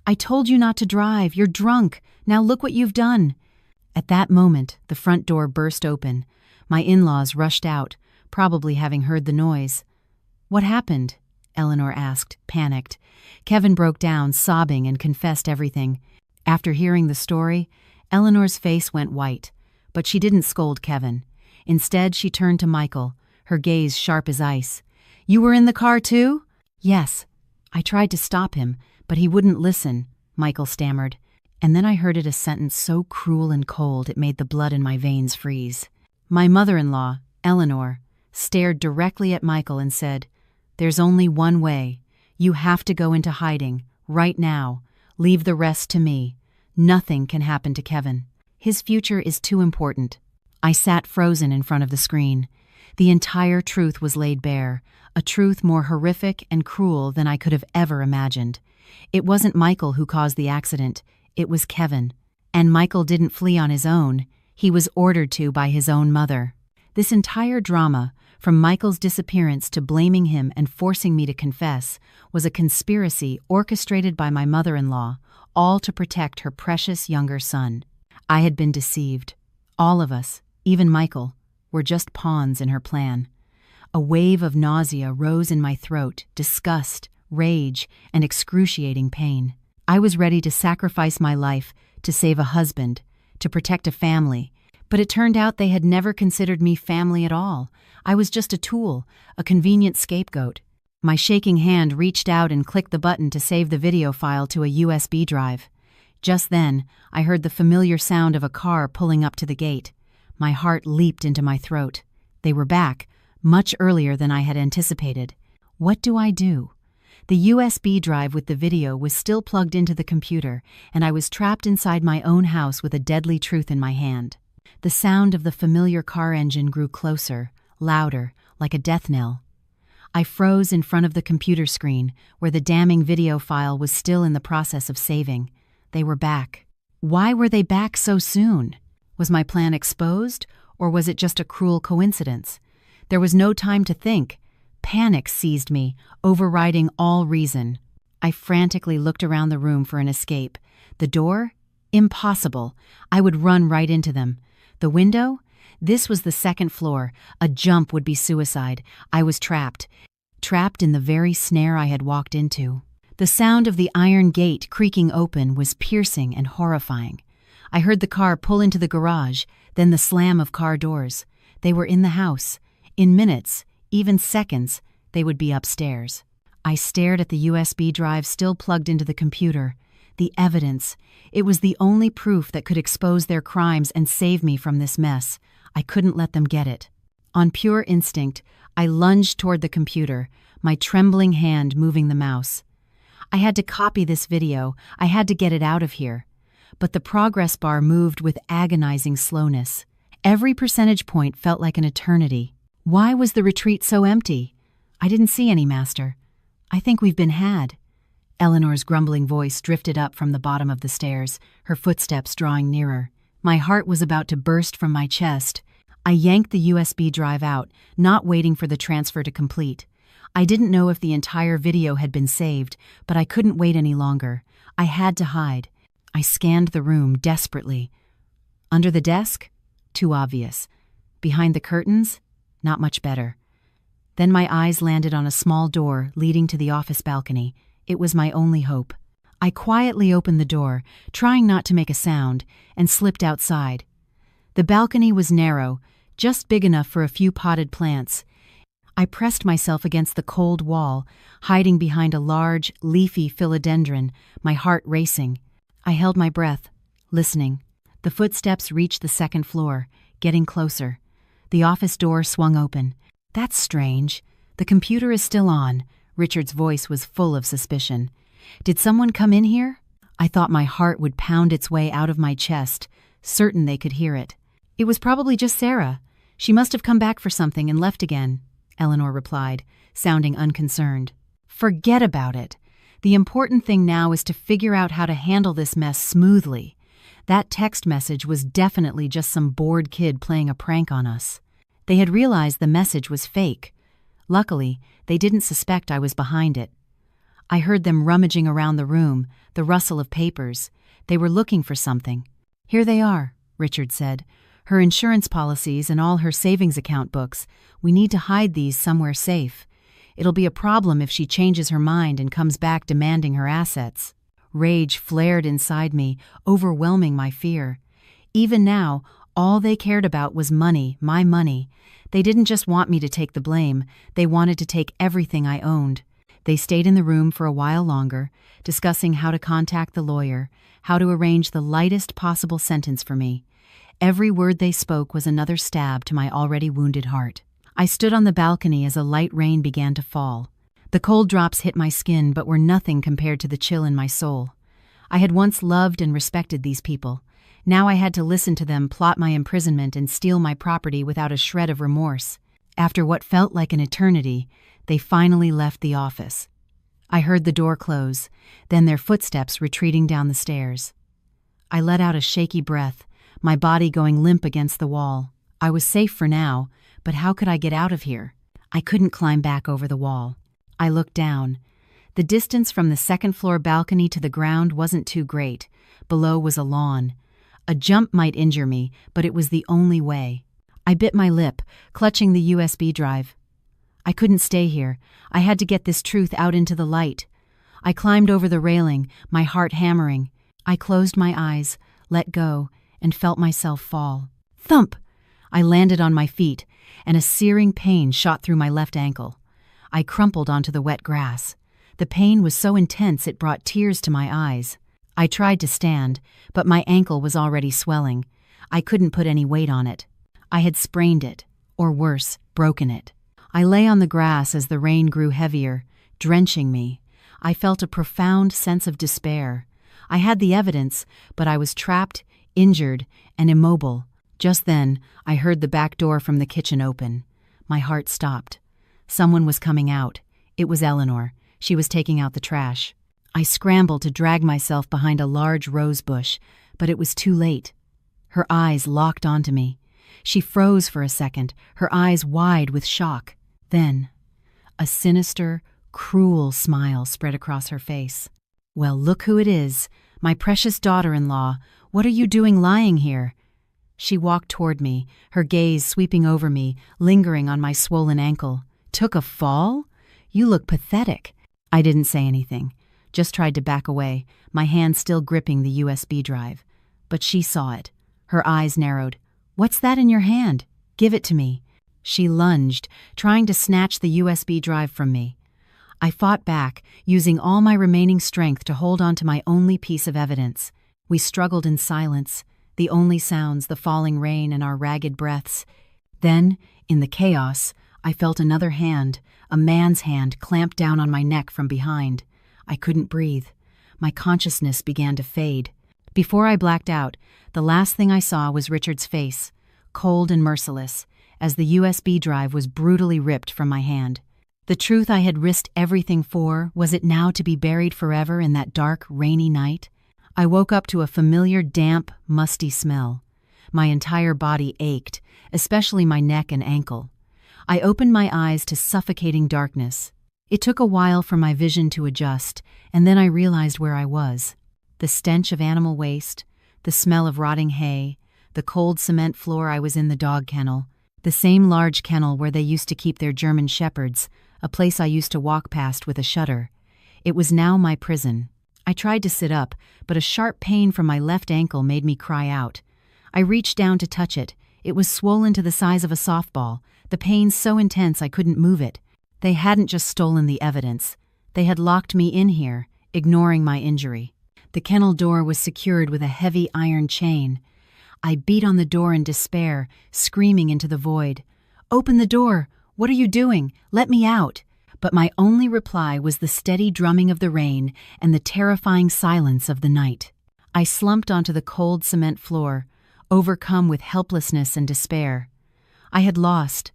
I told you not to drive. You're drunk. Now look what you've done. At that moment, the front door burst open. My in-laws rushed out, probably having heard the noise. What happened? Eleanor asked, panicked. Kevin broke down, sobbing, and confessed everything. After hearing the story, Eleanor's face went white, but she didn't scold Kevin. Instead, she turned to Michael, her gaze sharp as ice. You were in the car too? Yes. I tried to stop him, but he wouldn't listen, Michael stammered. And then I heard a sentence so cruel and cold it made the blood in my veins freeze. My mother-in-law, Eleanor, stared directly at Michael and said, There's only one way. You have to go into hiding, right now. Leave the rest to me. Nothing can happen to Kevin. His future is too important." I sat frozen in front of the screen. The entire truth was laid bare, a truth more horrific and cruel than I could have ever imagined. It wasn't Michael who caused the accident, it was Kevin. And Michael didn't flee on his own, he was ordered to by his own mother. This entire drama, from Michael's disappearance to blaming him and forcing me to confess, was a conspiracy orchestrated by my mother-in-law, all to protect her precious younger son. I had been deceived. All of us, even Michael, were just pawns in her plan. A wave of nausea rose in my throat, disgust, rage, and excruciating pain. I was ready to sacrifice my life to save a husband, to protect a family, but it turned out they had never considered me family at all. I was just a tool, a convenient scapegoat. My shaking hand reached out and clicked the button to save the video file to a USB drive. Just then, I heard the familiar sound of a car pulling up to the gate. My heart leaped into my throat. They were back, much earlier than I had anticipated. What do I do? The USB drive with the video was still plugged into the computer, and I was trapped inside my own house with a deadly truth in my hand. The sound of the familiar car engine grew closer, louder, like a death knell. I froze in front of the computer screen, where the damning video file was still in the process of saving. They were back. Why were they back so soon? Was my plan exposed, or was it just a cruel coincidence? There was no time to think. Panic seized me, overriding all reason. I frantically looked around the room for an escape. The door? Impossible. I would run right into them. The window? This was the second floor. A jump would be suicide. I was trapped. Trapped in the very snare I had walked into. The sound of the iron gate creaking open was piercing and horrifying. I heard the car pull into the garage, then the slam of car doors. They were in the house. In minutes, even seconds, they would be upstairs. I stared at the USB drive still plugged into the computer. The evidence. It was the only proof that could expose their crimes and save me from this mess. I couldn't let them get it. On pure instinct, I lunged toward the computer, my trembling hand moving the mouse. I had to copy this video. I had to get it out of here. But the progress bar moved with agonizing slowness. Every percentage point felt like an eternity. Why was the retreat so empty? I didn't see any, Master. I think we've been had. Eleanor's grumbling voice drifted up from the bottom of the stairs, her footsteps drawing nearer. My heart was about to burst from my chest. I yanked the USB drive out, not waiting for the transfer to complete. I didn't know if the entire video had been saved, but I couldn't wait any longer. I had to hide. I scanned the room desperately. Under the desk? Too obvious. Behind the curtains? Not much better. Then my eyes landed on a small door leading to the office balcony. It was my only hope. I quietly opened the door, trying not to make a sound, and slipped outside. The balcony was narrow, just big enough for a few potted plants. I pressed myself against the cold wall, hiding behind a large, leafy philodendron, my heart racing. I held my breath, listening. The footsteps reached the second floor, getting closer. The office door swung open. That's strange. The computer is still on. Richard's voice was full of suspicion. Did someone come in here? I thought my heart would pound its way out of my chest, certain they could hear it. It was probably just Sarah. She must have come back for something and left again, Eleanor replied, sounding unconcerned. Forget about it. The important thing now is to figure out how to handle this mess smoothly. That text message was definitely just some bored kid playing a prank on us. They had realized the message was fake. Luckily, they didn't suspect I was behind it. I heard them rummaging around the room, the rustle of papers. They were looking for something. Here they are, Richard said. Her insurance policies and all her savings account books. We need to hide these somewhere safe. It'll be a problem if she changes her mind and comes back demanding her assets. Rage flared inside me, overwhelming my fear. Even now, all they cared about was money, my money. They didn't just want me to take the blame, they wanted to take everything I owned. They stayed in the room for a while longer, discussing how to contact the lawyer, how to arrange the lightest possible sentence for me. Every word they spoke was another stab to my already wounded heart. I stood on the balcony as a light rain began to fall. The cold drops hit my skin but were nothing compared to the chill in my soul. I had once loved and respected these people. Now I had to listen to them plot my imprisonment and steal my property without a shred of remorse. After what felt like an eternity, they finally left the office. I heard the door close, then their footsteps retreating down the stairs. I let out a shaky breath, my body going limp against the wall. I was safe for now, but how could I get out of here? I couldn't climb back over the wall. I looked down. The distance from the second-floor balcony to the ground wasn't too great. Below was a lawn. A jump might injure me, but it was the only way. I bit my lip, clutching the USB drive. I couldn't stay here. I had to get this truth out into the light. I climbed over the railing, my heart hammering. I closed my eyes, let go, and felt myself fall. Thump! I landed on my feet, and a searing pain shot through my left ankle. I crumpled onto the wet grass. The pain was so intense it brought tears to my eyes. I tried to stand, but my ankle was already swelling. I couldn't put any weight on it. I had sprained it, or worse, broken it. I lay on the grass as the rain grew heavier, drenching me. I felt a profound sense of despair. I had the evidence, but I was trapped, injured, and immobile. Just then, I heard the back door from the kitchen open. My heart stopped. Someone was coming out. It was Eleanor. She was taking out the trash. I scrambled to drag myself behind a large rose bush, but it was too late. Her eyes locked onto me. She froze for a second, her eyes wide with shock. Then, a sinister, cruel smile spread across her face. "Well, look who it is. My precious daughter-in-law. What are you doing lying here?" She walked toward me, her gaze sweeping over me, lingering on my swollen ankle. "Took a fall? You look pathetic." I didn't say anything, just tried to back away, my hand still gripping the USB drive. But she saw it. Her eyes narrowed. "What's that in your hand? Give it to me." She lunged, trying to snatch the USB drive from me. I fought back, using all my remaining strength to hold on to my only piece of evidence. We struggled in silence, the only sounds the falling rain and our ragged breaths. Then, in the chaos, I felt another hand, a man's hand, clamp down on my neck from behind. I couldn't breathe. My consciousness began to fade. Before I blacked out, the last thing I saw was Richard's face, cold and merciless, as the USB drive was brutally ripped from my hand. The truth I had risked everything for, was it now to be buried forever in that dark, rainy night? I woke up to a familiar, damp, musty smell. My entire body ached, especially my neck and ankle. I opened my eyes to suffocating darkness. It took a while for my vision to adjust, and then I realized where I was. The stench of animal waste, the smell of rotting hay, the cold cement floor. I was in the dog kennel, the same large kennel where they used to keep their German shepherds, a place I used to walk past with a shudder. It was now my prison. I tried to sit up, but a sharp pain from my left ankle made me cry out. I reached down to touch it. It was swollen to the size of a softball, the pain so intense I couldn't move it. They hadn't just stolen the evidence. They had locked me in here, ignoring my injury. The kennel door was secured with a heavy iron chain. I beat on the door in despair, screaming into the void. "Open the door! What are you doing? Let me out!" But my only reply was the steady drumming of the rain and the terrifying silence of the night. I slumped onto the cold cement floor, overcome with helplessness and despair. I had lost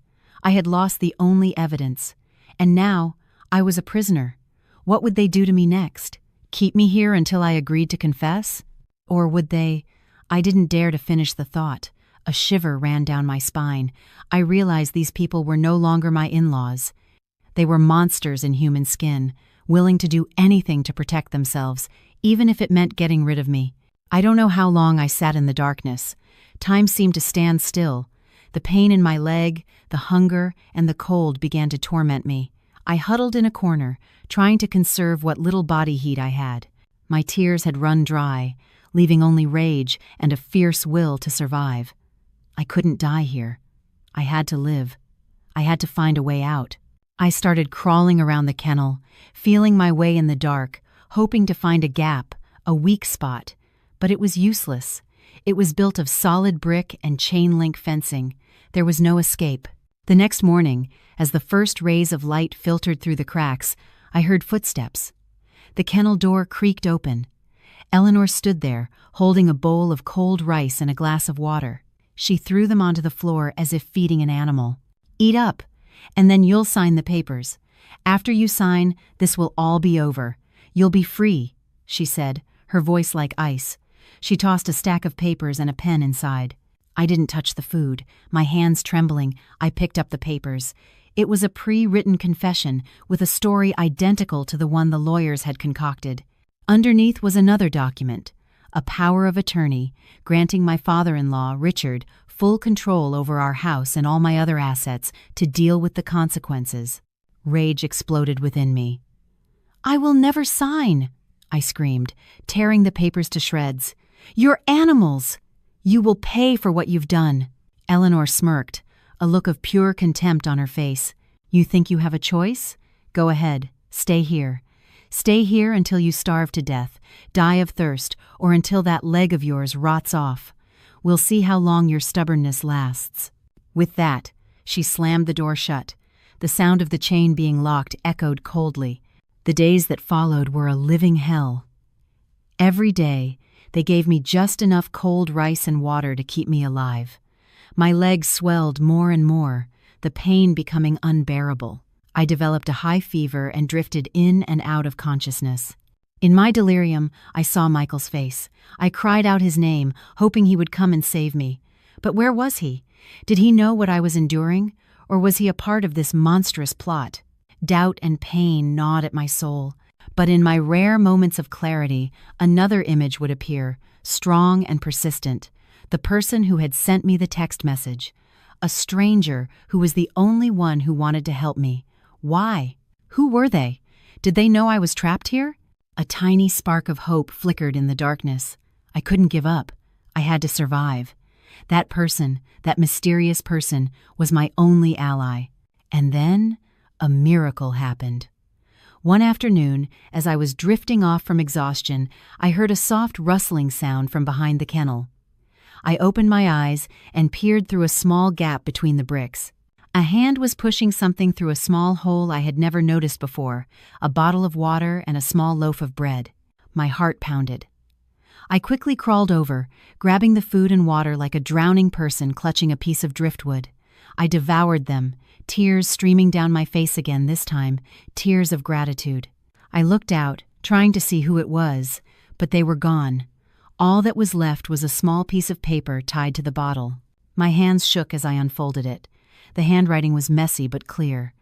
the only evidence. And now, I was a prisoner. What would they do to me next? Keep me here until I agreed to confess? Or would they? I didn't dare to finish the thought. A shiver ran down my spine. I realized these people were no longer my in-laws. They were monsters in human skin, willing to do anything to protect themselves, even if it meant getting rid of me. I don't know how long I sat in the darkness. Time seemed to stand still. The pain in my leg, the hunger, and the cold began to torment me. I huddled in a corner, trying to conserve what little body heat I had. My tears had run dry, leaving only rage and a fierce will to survive. I couldn't die here. I had to live. I had to find a way out. I started crawling around the kennel, feeling my way in the dark, hoping to find a gap, a weak spot. But it was useless. It was built of solid brick and chain-link fencing. There was no escape. The next morning, as the first rays of light filtered through the cracks, I heard footsteps. The kennel door creaked open. Eleanor stood there, holding a bowl of cold rice and a glass of water. She threw them onto the floor as if feeding an animal. "Eat up, and then you'll sign the papers. After you sign, this will all be over. You'll be free," she said, her voice like ice. She tossed a stack of papers and a pen inside. I didn't touch the food. My hands trembling, I picked up the papers. It was a pre-written confession with a story identical to the one the lawyers had concocted. Underneath was another document, a power of attorney, granting my father-in-law, Richard, full control over our house and all my other assets to deal with the consequences. Rage exploded within me. "I will never sign," I screamed, tearing the papers to shreds. "You're animals! You will pay for what you've done." Eleanor smirked, a look of pure contempt on her face. "You think you have a choice? Go ahead. Stay here. Stay here until you starve to death, die of thirst, or until that leg of yours rots off. We'll see how long your stubbornness lasts." With that, she slammed the door shut. The sound of the chain being locked echoed coldly. The days that followed were a living hell. Every day, they gave me just enough cold rice and water to keep me alive. My legs swelled more and more, the pain becoming unbearable. I developed a high fever and drifted in and out of consciousness. In my delirium, I saw Michael's face. I cried out his name, hoping he would come and save me. But where was he? Did he know what I was enduring? Or was he a part of this monstrous plot? Doubt and pain gnawed at my soul. But in my rare moments of clarity, another image would appear, strong and persistent. The person who had sent me the text message. A stranger who was the only one who wanted to help me. Why? Who were they? Did they know I was trapped here? A tiny spark of hope flickered in the darkness. I couldn't give up. I had to survive. That person, that mysterious person, was my only ally. And then, a miracle happened. One afternoon, as I was drifting off from exhaustion, I heard a soft rustling sound from behind the kennel. I opened my eyes and peered through a small gap between the bricks. A hand was pushing something through a small hole I had never noticed before, a bottle of water and a small loaf of bread. My heart pounded. I quickly crawled over, grabbing the food and water like a drowning person clutching a piece of driftwood. I devoured them, tears streaming down my face again this time, tears of gratitude. I looked out, trying to see who it was, but they were gone. All that was left was a small piece of paper tied to the bottle. My hands shook as I unfolded it. The handwriting was messy but clear.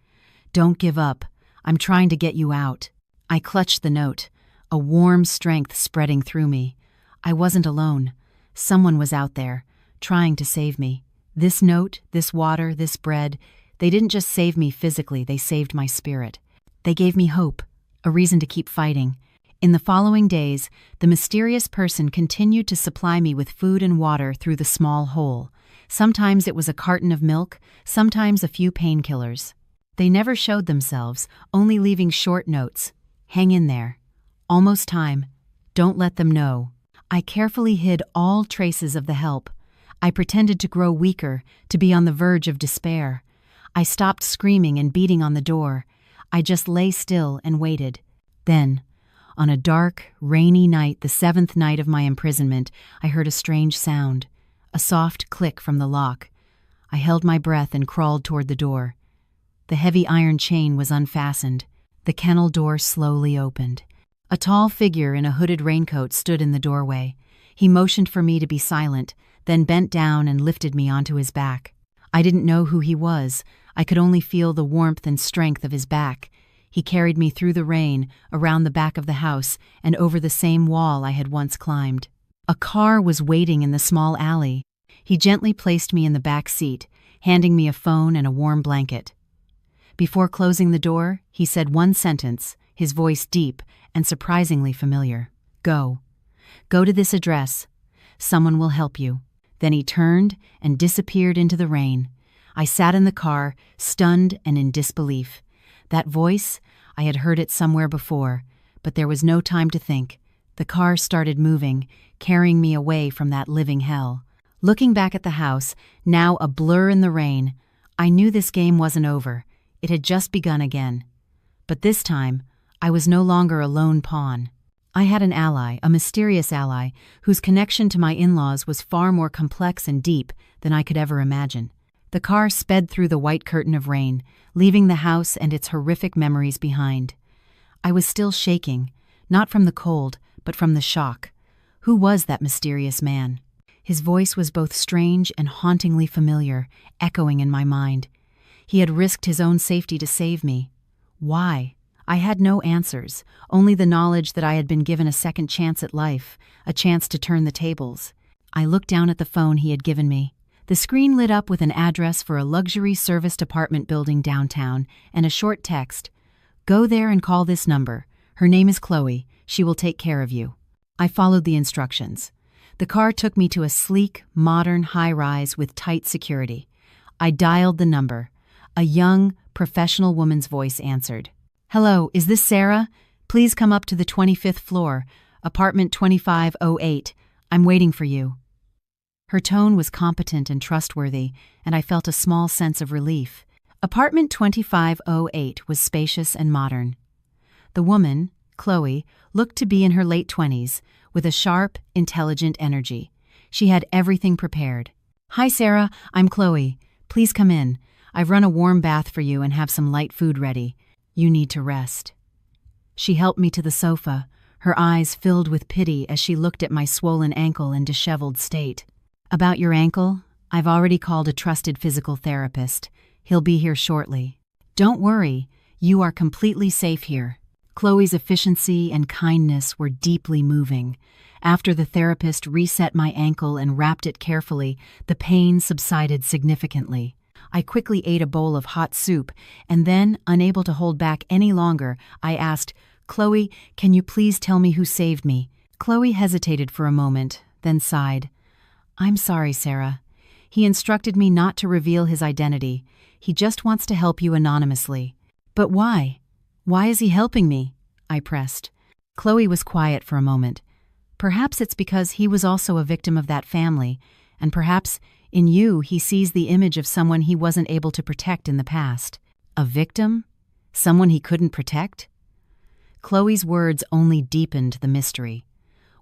"Don't give up. I'm trying to get you out." I clutched the note, a warm strength spreading through me. I wasn't alone. Someone was out there, trying to save me. This note, this water, this bread, they didn't just save me physically, they saved my spirit. They gave me hope, a reason to keep fighting. In the following days, the mysterious person continued to supply me with food and water through the small hole. Sometimes it was a carton of milk, sometimes a few painkillers. They never showed themselves, only leaving short notes. "Hang in there. Almost time. Don't let them know." I carefully hid all traces of the help. I pretended to grow weaker, to be on the verge of despair. I stopped screaming and beating on the door. I just lay still and waited. Then, on a dark, rainy night, the 7th night of my imprisonment, I heard a strange sound. A soft click from the lock. I held my breath and crawled toward the door. The heavy iron chain was unfastened. The kennel door slowly opened. A tall figure in a hooded raincoat stood in the doorway. He motioned for me to be silent, then bent down and lifted me onto his back. I didn't know who he was. I could only feel the warmth and strength of his back. He carried me through the rain, around the back of the house, and over the same wall I had once climbed. A car was waiting in the small alley. He gently placed me in the back seat, handing me a phone and a warm blanket. Before closing the door, he said one sentence, his voice deep and surprisingly familiar. "Go. Go to this address. Someone will help you." Then he turned and disappeared into the rain. I sat in the car, stunned and in disbelief. That voice, I had heard it somewhere before, but there was no time to think. The car started moving, carrying me away from that living hell. Looking back at the house, now a blur in the rain, I knew this game wasn't over. It had just begun again. But this time, I was no longer a lone pawn. I had an ally, a mysterious ally, whose connection to my in-laws was far more complex and deep than I could ever imagine. The car sped through the white curtain of rain, leaving the house and its horrific memories behind. I was still shaking, not from the cold, but from the shock. Who was that mysterious man? His voice was both strange and hauntingly familiar, echoing in my mind. He had risked his own safety to save me. Why? I had no answers, only the knowledge that I had been given a second chance at life, a chance to turn the tables. I looked down at the phone he had given me. The screen lit up with an address for a luxury serviced apartment building downtown and a short text. "Go there and call this number. Her name is Chloe. She will take care of you." I followed the instructions. The car took me to a sleek, modern high-rise with tight security. I dialed the number. A young, professional woman's voice answered. "Hello, is this Sarah? Please come up to the 25th floor, apartment 2508. I'm waiting for you." Her tone was competent and trustworthy, and I felt a small sense of relief. Apartment 2508 was spacious and modern. The woman, Chloe, looked to be in her late 20s, with a sharp, intelligent energy. She had everything prepared. "Hi, Sarah, I'm Chloe. Please come in. I've run a warm bath for you and have some light food ready. You need to rest." She helped me to the sofa, her eyes filled with pity as she looked at my swollen ankle and disheveled state. "About your ankle, I've already called a trusted physical therapist. He'll be here shortly. Don't worry, you are completely safe here." Chloe's efficiency and kindness were deeply moving. After the therapist reset my ankle and wrapped it carefully, the pain subsided significantly. I quickly ate a bowl of hot soup, and then, unable to hold back any longer, I asked, "Chloe, can you please tell me who saved me?" Chloe hesitated for a moment, then sighed. "I'm sorry, Sarah. He instructed me not to reveal his identity. He just wants to help you anonymously." "But why? Why is he helping me?" I pressed. Chloe was quiet for a moment. "Perhaps it's because he was also a victim of that family, and perhaps in you he sees the image of someone he wasn't able to protect in the past." A victim? Someone he couldn't protect? Chloe's words only deepened the mystery.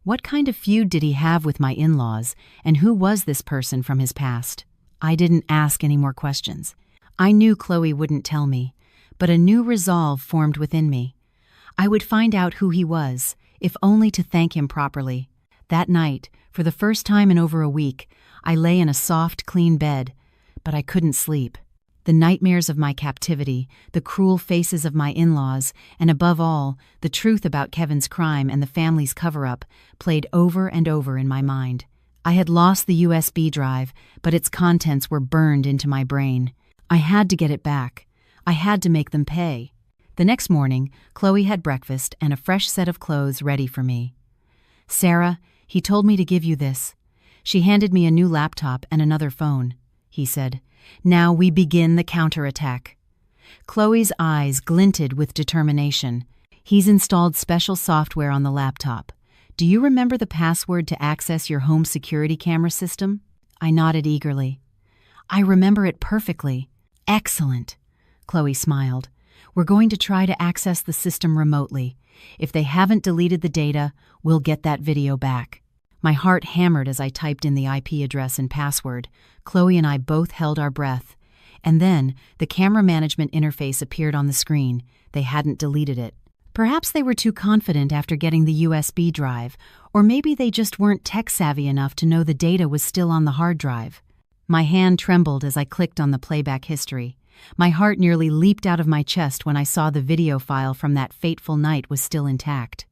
What kind of feud did he have with my in-laws, and who was this person from his past? I didn't ask any more questions. I knew Chloe wouldn't tell me, but a new resolve formed within me. I would find out who he was, if only to thank him properly. That night, for the first time in over a week, I lay in a soft, clean bed, but I couldn't sleep. The nightmares of my captivity, the cruel faces of my in-laws, and above all, the truth about Kevin's crime and the family's cover-up played over and over in my mind. I had lost the USB drive, but its contents were burned into my brain. I had to get it back. I had to make them pay. The next morning, Chloe had breakfast and a fresh set of clothes ready for me. "Sarah, he told me to give you this." She handed me a new laptop and another phone. He said, "Now we begin the counterattack." Chloe's eyes glinted with determination. "He's installed special software on the laptop. Do you remember the password to access your home security camera system?" I nodded eagerly. "I remember it perfectly." "Excellent." Chloe smiled. "We're going to try to access the system remotely. If they haven't deleted the data, we'll get that video back." My heart hammered as I typed in the IP address and password. Chloe and I both held our breath. And then, the camera management interface appeared on the screen. They hadn't deleted it. Perhaps they were too confident after getting the USB drive, or maybe they just weren't tech-savvy enough to know the data was still on the hard drive. My hand trembled as I clicked on the playback history. My heart nearly leaped out of my chest when I saw the video file from that fateful night was still intact.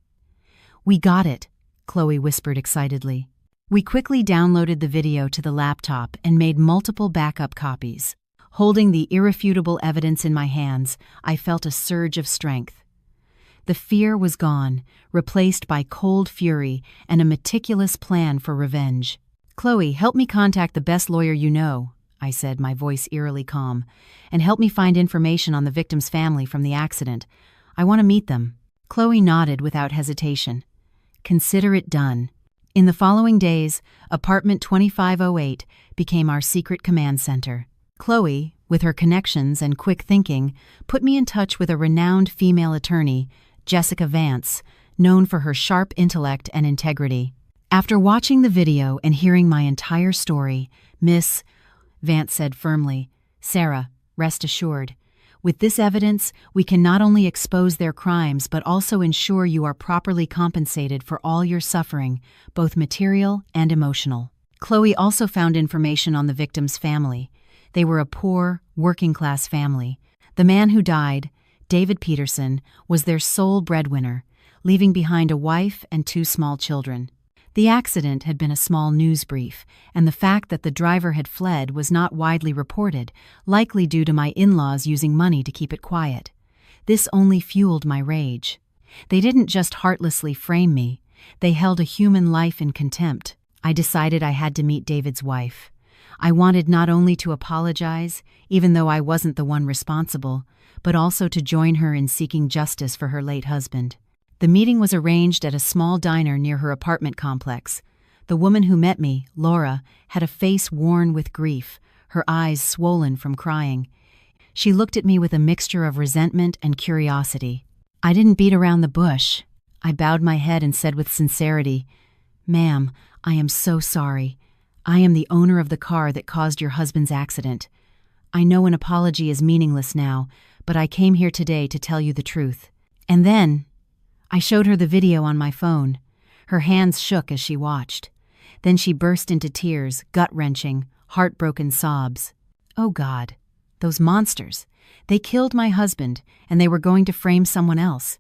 "We got it," Chloe whispered excitedly. We quickly downloaded the video to the laptop and made multiple backup copies. Holding the irrefutable evidence in my hands, I felt a surge of strength. The fear was gone, replaced by cold fury and a meticulous plan for revenge. "Chloe, help me contact the best lawyer you know," I said, my voice eerily calm, "and help me find information on the victim's family from the accident. I want to meet them." Chloe nodded without hesitation. "Consider it done." In the following days, apartment 2508 became our secret command center. Chloe, with her connections and quick thinking, put me in touch with a renowned female attorney, Jessica Vance, known for her sharp intellect and integrity. After watching the video and hearing my entire story, Miss Vance said firmly, "Sarah, rest assured. With this evidence, we can not only expose their crimes but also ensure you are properly compensated for all your suffering, both material and emotional." Chloe also found information on the victim's family. They were a poor, working-class family. The man who died, David Peterson, was their sole breadwinner, leaving behind a wife and 2 small children. The accident had been a small news brief, and the fact that the driver had fled was not widely reported, likely due to my in-laws using money to keep it quiet. This only fueled my rage. They didn't just heartlessly frame me, they held a human life in contempt. I decided I had to meet David's wife. I wanted not only to apologize, even though I wasn't the one responsible, but also to join her in seeking justice for her late husband. The meeting was arranged at a small diner near her apartment complex. The woman who met me, Laura, had a face worn with grief, her eyes swollen from crying. She looked at me with a mixture of resentment and curiosity. I didn't beat around the bush. I bowed my head and said with sincerity, "Ma'am, I am so sorry. I am the owner of the car that caused your husband's accident. I know an apology is meaningless now, but I came here today to tell you the truth." And then I showed her the video on my phone. Her hands shook as she watched. Then she burst into tears, gut-wrenching, heartbroken sobs. Oh God, those monsters. They killed my husband, and they were going to frame someone else.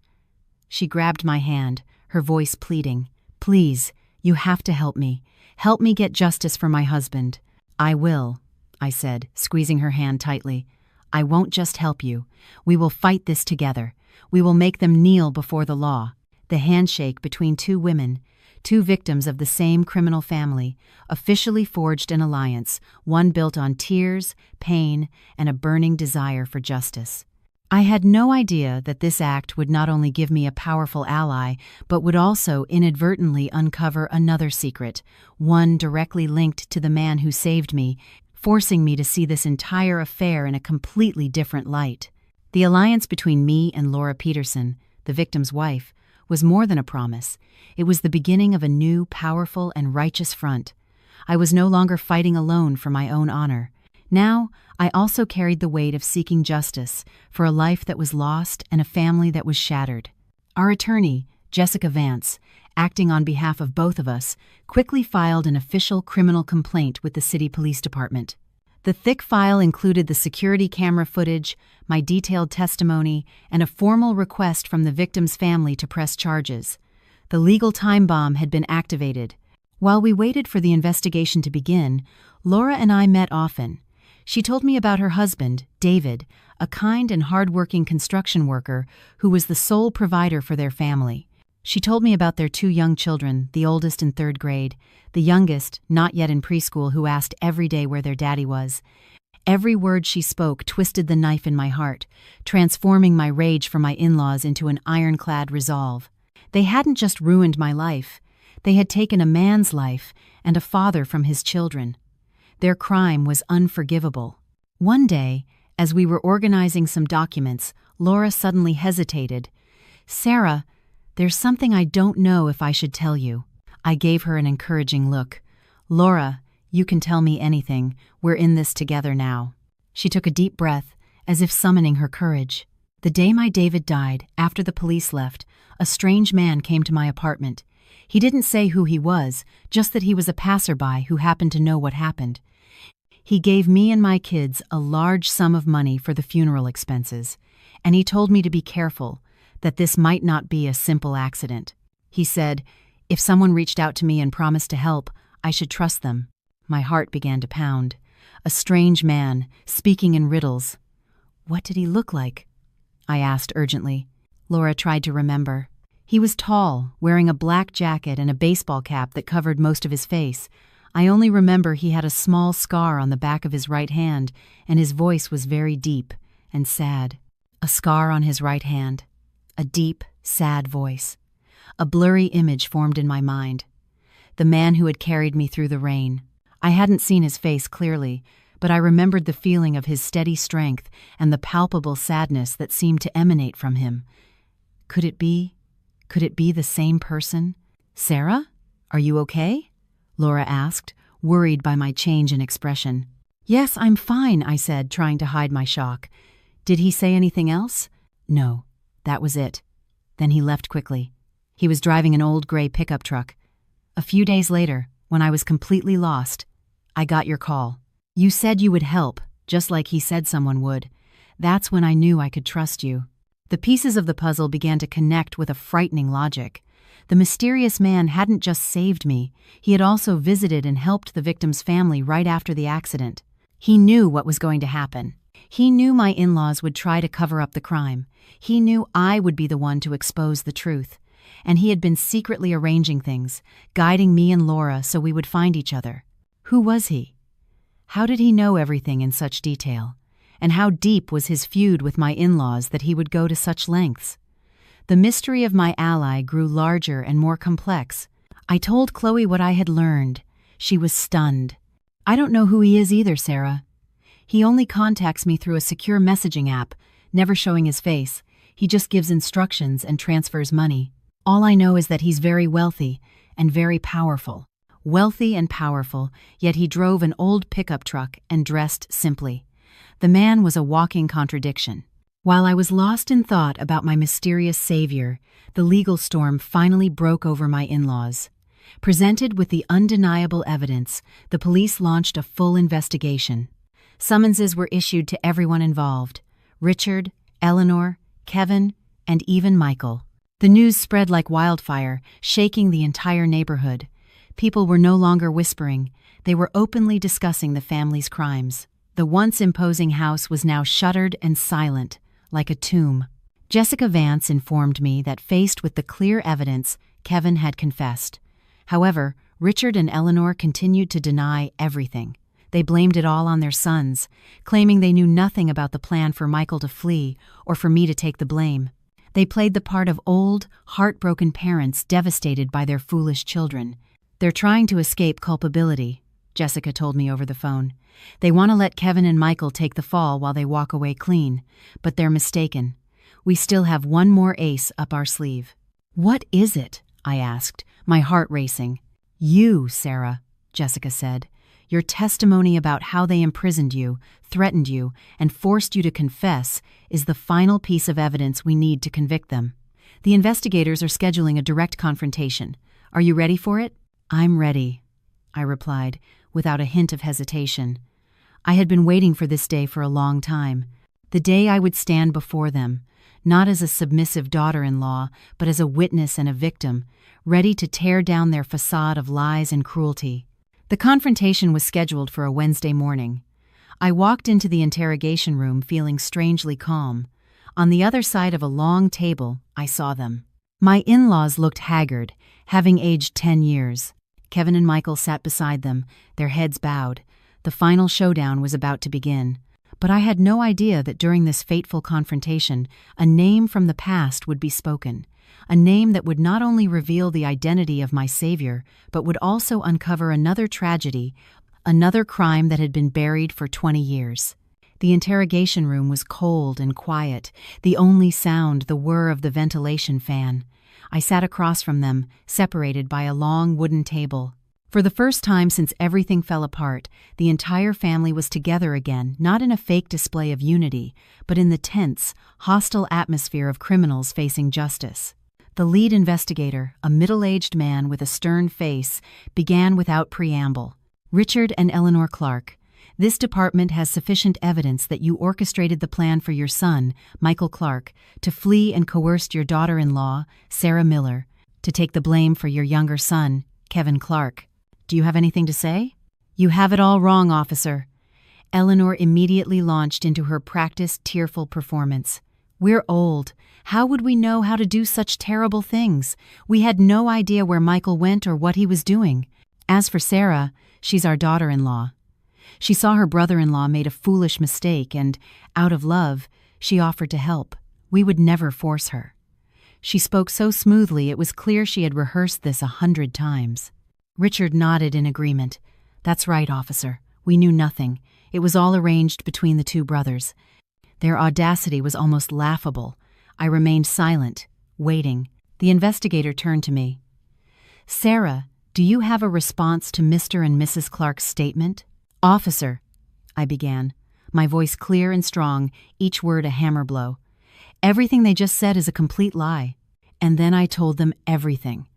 She grabbed my hand, her voice pleading. "Please, you have to help me. Help me get justice for my husband." "I will," I said, squeezing her hand tightly. "I won't just help you. We will fight this together. We will make them kneel before the law." The handshake between 2 women, 2 victims of the same criminal family, officially forged an alliance, one built on tears, pain, and a burning desire for justice. I had no idea that this act would not only give me a powerful ally, but would also inadvertently uncover another secret, one directly linked to the man who saved me, forcing me to see this entire affair in a completely different light. The alliance between me and Laura Peterson, the victim's wife, was more than a promise. It was the beginning of a new, powerful, and righteous front. I was no longer fighting alone for my own honor. Now, I also carried the weight of seeking justice for a life that was lost and a family that was shattered. Our attorney, Jessica Vance, acting on behalf of both of us, quickly filed an official criminal complaint with the city police department. The thick file included the security camera footage, my detailed testimony, and a formal request from the victim's family to press charges. The legal time bomb had been activated. While we waited for the investigation to begin, Laura and I met often. She told me about her husband, David, a kind and hard-working construction worker who was the sole provider for their family. She told me about their 2 young children, the oldest in 3rd grade, the youngest, not yet in preschool, who asked every day where their daddy was. Every word she spoke twisted the knife in my heart, transforming my rage for my in-laws into an ironclad resolve. They hadn't just ruined my life. They had taken a man's life and a father from his children. Their crime was unforgivable. One day, as we were organizing some documents, Laura suddenly hesitated. "Sarah, there's something I don't know if I should tell you." I gave her an encouraging look. "Laura, you can tell me anything. We're in this together now." She took a deep breath, as if summoning her courage. "The day my David died, after the police left, a strange man came to my apartment. He didn't say who he was, just that he was a passerby who happened to know what happened. He gave me and my kids a large sum of money for the funeral expenses, and he told me to be careful, that this might not be a simple accident. He said, if someone reached out to me and promised to help, I should trust them." My heart began to pound. A strange man, speaking in riddles. "What did he look like?" I asked urgently. Laura tried to remember. "He was tall, wearing a black jacket and a baseball cap that covered most of his face. I only remember he had a small scar on the back of his right hand, and his voice was very deep and sad." A scar on his right hand. A deep, sad voice. A blurry image formed in my mind. The man who had carried me through the rain. I hadn't seen his face clearly, but I remembered the feeling of his steady strength and the palpable sadness that seemed to emanate from him. Could it be the same person? "Sarah? Are you okay?" Laura asked, worried by my change in expression. "Yes, I'm fine," I said, trying to hide my shock. "Did he say anything else?" "No, that was it." Then he left quickly. He was driving an old gray pickup truck. A few days later, when I was completely lost, I got your call. You said you would help, just like he said someone would. That's when I knew I could trust you. The pieces of the puzzle began to connect with a frightening logic. The mysterious man hadn't just saved me, he had also visited and helped the victim's family right after the accident. He knew what was going to happen. He knew my in-laws would try to cover up the crime. He knew I would be the one to expose the truth. And he had been secretly arranging things, guiding me and Laura so we would find each other. Who was he? How did he know everything in such detail? And how deep was his feud with my in-laws that he would go to such lengths? The mystery of my ally grew larger and more complex. I told Chloe what I had learned. She was stunned. "I don't know who he is either, Sarah. He only contacts me through a secure messaging app, never showing his face. He just gives instructions and transfers money. All I know is that he's very wealthy and very powerful." Wealthy and powerful, yet he drove an old pickup truck and dressed simply. The man was a walking contradiction. While I was lost in thought about my mysterious savior, the legal storm finally broke over my in-laws. Presented with the undeniable evidence, the police launched a full investigation. Summonses were issued to everyone involved: Richard, Eleanor, Kevin, and even Michael. The news spread like wildfire, shaking the entire neighborhood. People were no longer whispering. They were openly discussing the family's crimes. The once imposing house was now shuttered and silent, like a tomb. Jessica Vance informed me that faced with the clear evidence, Kevin had confessed. However, Richard and Eleanor continued to deny everything. They blamed it all on their sons, claiming they knew nothing about the plan for Michael to flee or for me to take the blame. They played the part of old, heartbroken parents devastated by their foolish children. "They're trying to escape culpability," Jessica told me over the phone. "They want to let Kevin and Michael take the fall while they walk away clean, but they're mistaken. We still have one more ace up our sleeve." "What is it?" I asked, my heart racing. "You, Sarah," Jessica said. "Your testimony about how they imprisoned you, threatened you, and forced you to confess is the final piece of evidence we need to convict them. The investigators are scheduling a direct confrontation. Are you ready for it?" "I'm ready," I replied, without a hint of hesitation. I had been waiting for this day for a long time. The day I would stand before them, not as a submissive daughter-in-law, but as a witness and a victim, ready to tear down their facade of lies and cruelty. The confrontation was scheduled for a Wednesday morning. I walked into the interrogation room feeling strangely calm. On the other side of a long table, I saw them. My in-laws looked haggard, having aged 10 years. Kevin and Michael sat beside them, their heads bowed. The final showdown was about to begin. But I had no idea that during this fateful confrontation, a name from the past would be spoken. A name that would not only reveal the identity of my savior, but would also uncover another tragedy, another crime that had been buried for 20 years. The interrogation room was cold and quiet, the only sound the whir of the ventilation fan. I sat across from them, separated by a long wooden table. For the first time since everything fell apart, the entire family was together again, not in a fake display of unity, but in the tense, hostile atmosphere of criminals facing justice. The lead investigator, a middle-aged man with a stern face, began without preamble. "Richard and Eleanor Clark, this department has sufficient evidence that you orchestrated the plan for your son, Michael Clark, to flee and coerced your daughter-in-law, Sarah Miller, to take the blame for your younger son, Kevin Clark. Do you have anything to say?" "You have it all wrong, officer." Eleanor immediately launched into her practiced, tearful performance. "We're old. How would we know how to do such terrible things? We had no idea where Michael went or what he was doing. As for Sarah, she's our daughter-in-law. She saw her brother-in-law made a foolish mistake and, out of love, she offered to help. We would never force her." She spoke so smoothly it was clear she had rehearsed this 100 times. Richard nodded in agreement. "That's right, officer. We knew nothing. It was all arranged between the two brothers. Their audacity was almost laughable. I remained silent, waiting. The investigator turned to me. "Sarah, do you have a response to Mr. and Mrs. Clark's statement?" "Officer," I began, my voice clear and strong, each word a hammer blow. "Everything they just said is a complete lie." And then I told them everything.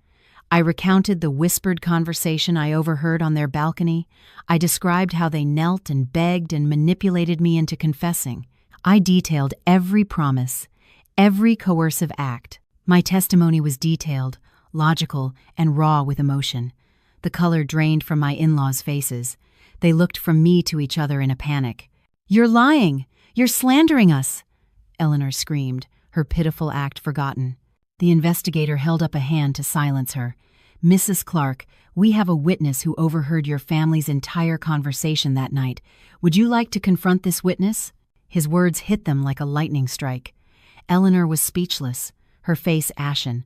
I recounted the whispered conversation I overheard on their balcony. I described how they knelt and begged and manipulated me into confessing. I detailed every promise, every coercive act. My testimony was detailed, logical, and raw with emotion. The color drained from my in-laws' faces. They looked from me to each other in a panic. "You're lying! You're slandering us!" Eleanor screamed, her pitiful act forgotten. The investigator held up a hand to silence her. "Mrs. Clark, we have a witness who overheard your family's entire conversation that night. Would you like to confront this witness?" His words hit them like a lightning strike. Eleanor was speechless, her face ashen.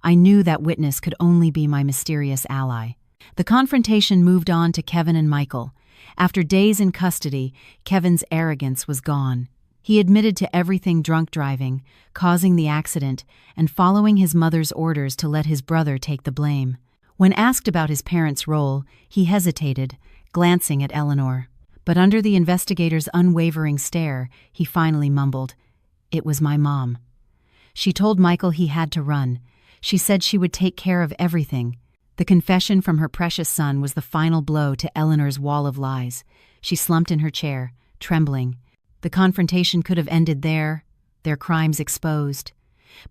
I knew that witness could only be my mysterious ally. The confrontation moved on to Kevin and Michael. After days in custody, Kevin's arrogance was gone. He admitted to everything: drunk driving, causing the accident, and following his mother's orders to let his brother take the blame. When asked about his parents' role, he hesitated, glancing at Eleanor. But under the investigator's unwavering stare, he finally mumbled, "It was my mom." She told Michael he had to run. She said she would take care of everything. The confession from her precious son was the final blow to Eleanor's wall of lies. She slumped in her chair, trembling. The confrontation could have ended there, their crimes exposed.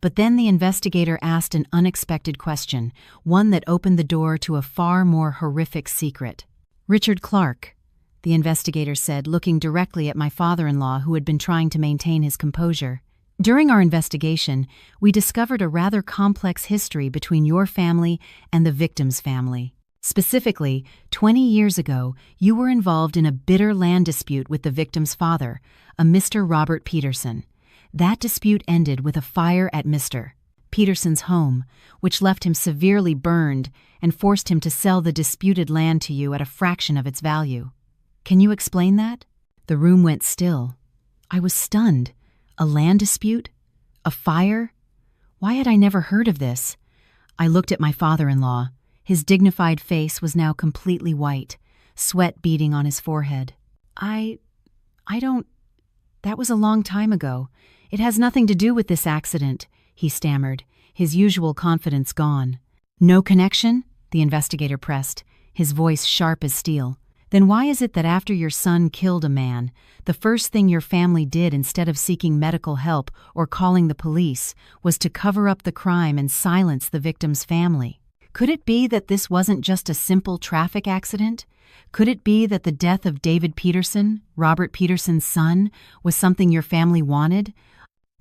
But then the investigator asked an unexpected question, one that opened the door to a far more horrific secret. "Richard Clark," the investigator said, looking directly at my father-in-law, who had been trying to maintain his composure. "During our investigation, we discovered a rather complex history between your family and the victim's family. Specifically, 20 years ago, you were involved in a bitter land dispute with the victim's father, a Mr. Robert Peterson. That dispute ended with a fire at Mr. Peterson's home, which left him severely burned and forced him to sell the disputed land to you at a fraction of its value. Can you explain that?" The room went still. I was stunned. A land dispute? A fire? Why had I never heard of this? I looked at my father-in-law. His dignified face was now completely white, sweat beading on his forehead. I don't... That was a long time ago. It has nothing to do with this accident," he stammered, his usual confidence gone. "No connection?" the investigator pressed, his voice sharp as steel. "Then why is it that after your son killed a man, the first thing your family did instead of seeking medical help or calling the police was to cover up the crime and silence the victim's family? Could it be that this wasn't just a simple traffic accident? Could it be that the death of David Peterson, Robert Peterson's son, was something your family wanted?"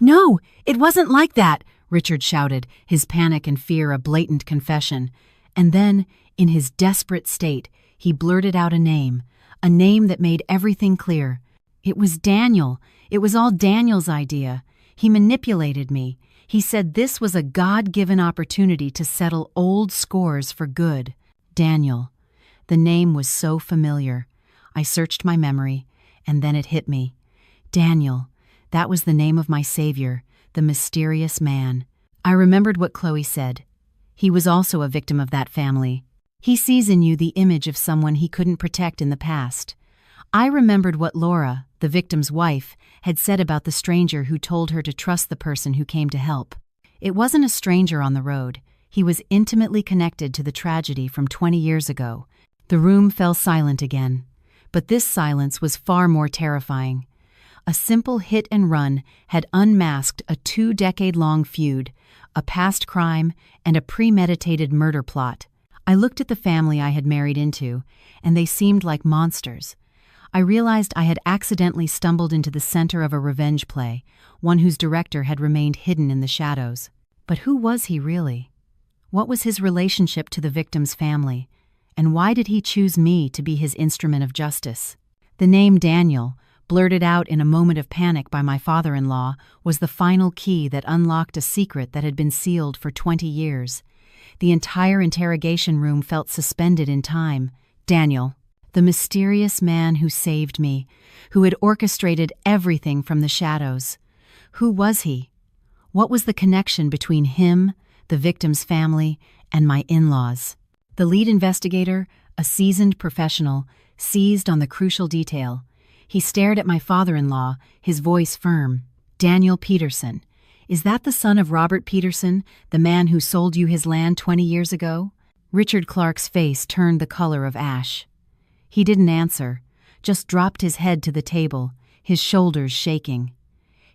"No, it wasn't like that," Richard shouted, his panic and fear a blatant confession. And then, in his desperate state, he blurted out a name that made everything clear. "It was Daniel. It was all Daniel's idea. He manipulated me. He said this was a God-given opportunity to settle old scores for good." Daniel. The name was so familiar. I searched my memory, and then it hit me. Daniel. That was the name of my savior, the mysterious man. I remembered what Chloe said. He was also a victim of that family. He sees in you the image of someone he couldn't protect in the past. I remembered what Laura, the victim's wife, had said about the stranger who told her to trust the person who came to help. It wasn't a stranger on the road. He was intimately connected to the tragedy from 20 years ago. The room fell silent again. But this silence was far more terrifying. A simple hit and run had unmasked a 2-decade-long feud, a past crime, and a premeditated murder plot. I looked at the family I had married into, and they seemed like monsters. I realized I had accidentally stumbled into the center of a revenge play, one whose director had remained hidden in the shadows. But who was he really? What was his relationship to the victim's family? And why did he choose me to be his instrument of justice? The name Daniel, blurted out in a moment of panic by my father-in-law, was the final key that unlocked a secret that had been sealed for 20 years. The entire interrogation room felt suspended in time. "Daniel." The mysterious man who saved me, who had orchestrated everything from the shadows. Who was he? What was the connection between him, the victim's family, and my in-laws? The lead investigator, a seasoned professional, seized on the crucial detail. He stared at my father-in-law, his voice firm. "Daniel Peterson. Is that the son of Robert Peterson, the man who sold you his land 20 years ago?" Richard Clark's face turned the color of ash. He didn't answer, just dropped his head to the table, his shoulders shaking.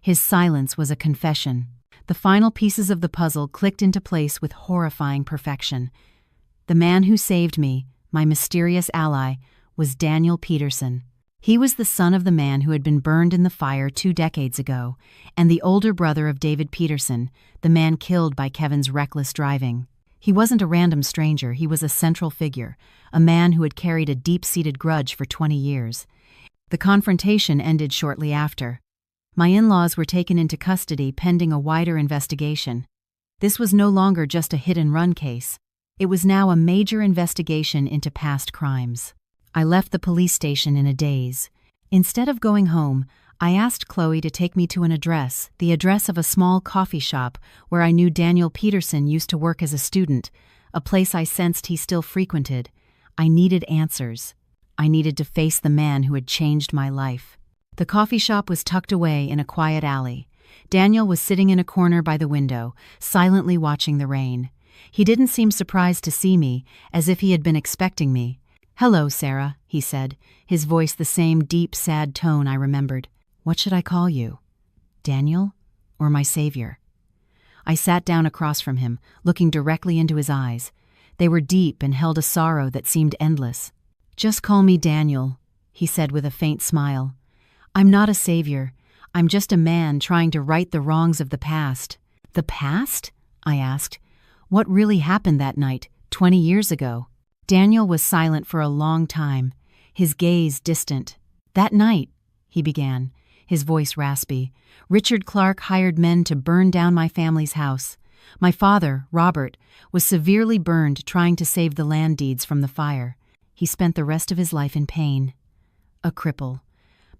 His silence was a confession. The final pieces of the puzzle clicked into place with horrifying perfection. The man who saved me, my mysterious ally, was Daniel Peterson. He was the son of the man who had been burned in the fire 2 decades ago, and the older brother of David Peterson, the man killed by Kevin's reckless driving. He wasn't a random stranger, he was a central figure, a man who had carried a deep-seated grudge for 20 years. The confrontation ended shortly after. My in-laws were taken into custody pending a wider investigation. This was no longer just a hit-and-run case. It was now a major investigation into past crimes. I left the police station in a daze. Instead of going home, I asked Chloe to take me to an address, the address of a small coffee shop where I knew Daniel Peterson used to work as a student, a place I sensed he still frequented. I needed answers. I needed to face the man who had changed my life. The coffee shop was tucked away in a quiet alley. Daniel was sitting in a corner by the window, silently watching the rain. He didn't seem surprised to see me, as if he had been expecting me. "Hello, Sarah," he said, his voice the same deep, sad tone I remembered. "What should I call you? Daniel or my savior?" I sat down across from him, looking directly into his eyes. They were deep and held a sorrow that seemed endless. "Just call me Daniel," he said with a faint smile. "I'm not a savior. I'm just a man trying to right the wrongs of the past." "The past?" I asked. "What really happened that night, 20 years ago?" Daniel was silent for a long time, his gaze distant. "That night," he began, his voice raspy, "Richard Clark hired men to burn down my family's house. My father, Robert, was severely burned trying to save the land deeds from the fire. He spent the rest of his life in pain. A cripple.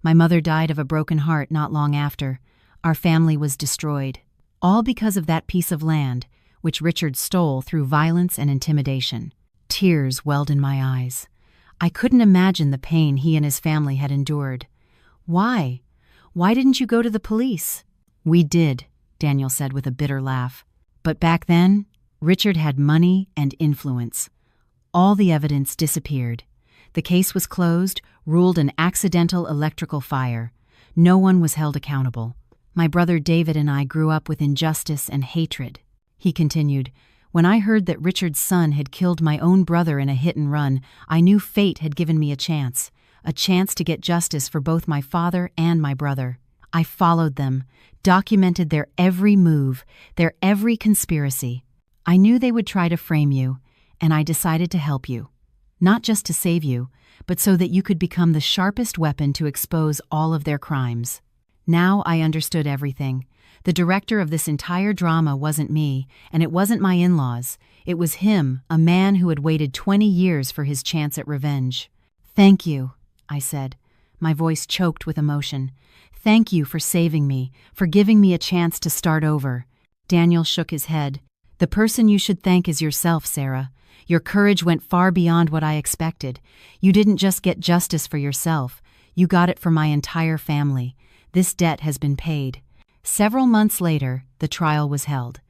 My mother died of a broken heart not long after. Our family was destroyed. All because of that piece of land, which Richard stole through violence and intimidation." Tears welled in my eyes. I couldn't imagine the pain he and his family had endured. "Why? Why didn't you go to the police?" "We did," Daniel said with a bitter laugh. "But back then, Richard had money and influence. All the evidence disappeared. The case was closed, ruled an accidental electrical fire. No one was held accountable. My brother David and I grew up with injustice and hatred." He continued, "When I heard that Richard's son had killed my own brother in a hit-and-run, I knew fate had given me a chance to get justice for both my father and my brother. I followed them, documented their every move, their every conspiracy. I knew they would try to frame you, and I decided to help you. Not just to save you, but so that you could become the sharpest weapon to expose all of their crimes." Now I understood everything. The director of this entire drama wasn't me, and it wasn't my in-laws. It was him, a man who had waited 20 years for his chance at revenge. "Thank you," I said, my voice choked with emotion. "Thank you for saving me, for giving me a chance to start over." Daniel shook his head. "The person you should thank is yourself, Sarah. Your courage went far beyond what I expected. You didn't just get justice for yourself. You got it for my entire family. This debt has been paid." Several months later, the trial was held.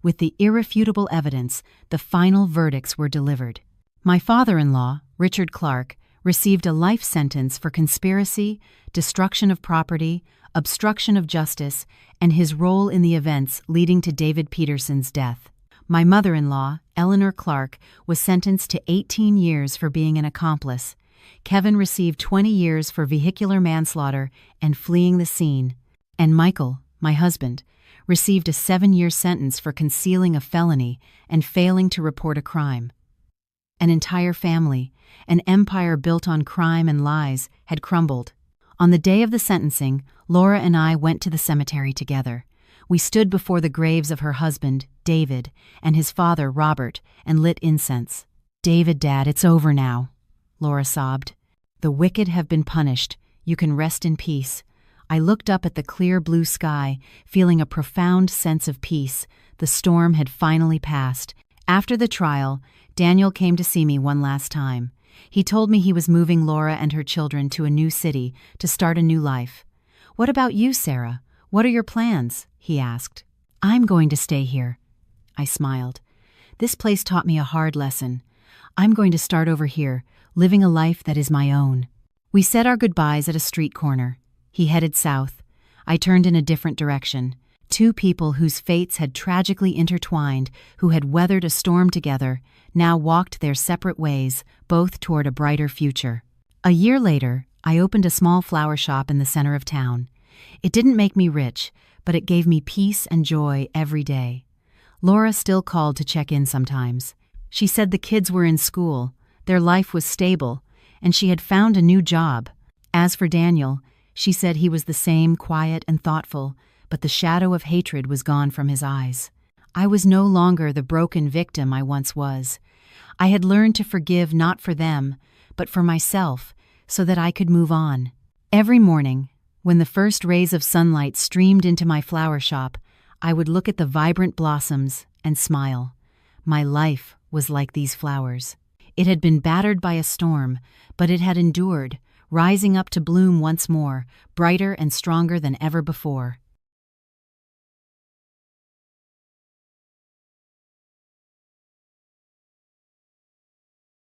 With the irrefutable evidence, the final verdicts were delivered. My father-in-law, Richard Clark, received a life sentence for conspiracy, destruction of property, obstruction of justice, and his role in the events leading to David Peterson's death. My mother-in-law, Eleanor Clark, was sentenced to 18 years for being an accomplice. Kevin received 20 years for vehicular manslaughter and fleeing the scene. And Michael, my husband, received a 7-year sentence for concealing a felony and failing to report a crime. An entire family, an empire built on crime and lies, had crumbled. On the day of the sentencing, Laura and I went to the cemetery together. We stood before the graves of her husband, David, and his father, Robert, and lit incense. "David, Dad, it's over now," Laura sobbed. The wicked have been punished. You can rest in peace. I looked up at the clear blue sky, feeling a profound sense of peace. The storm had finally passed. After the trial, Daniel came to see me one last time. He told me he was moving Laura and her children to a new city to start a new life. "What about you, Sarah? What are your plans?" he asked. "I'm going to stay here." I smiled. This place taught me a hard lesson. I'm going to start over here, living a life that is my own. We said our goodbyes at a street corner. He headed south. I turned in a different direction. Two people whose fates had tragically intertwined, who had weathered a storm together, now walked their separate ways, both toward a brighter future. A year later, I opened a small flower shop in the center of town. It didn't make me rich, but it gave me peace and joy every day. Laura still called to check in sometimes. She said the kids were in school, their life was stable, and she had found a new job. As for Daniel, she said he was the same, quiet and thoughtful, but the shadow of hatred was gone from his eyes. I was no longer the broken victim I once was. I had learned to forgive not for them, but for myself, so that I could move on. Every morning, when the first rays of sunlight streamed into my flower shop, I would look at the vibrant blossoms and smile. My life was like these flowers. It had been battered by a storm, but it had endured, rising up to bloom once more, brighter and stronger than ever before.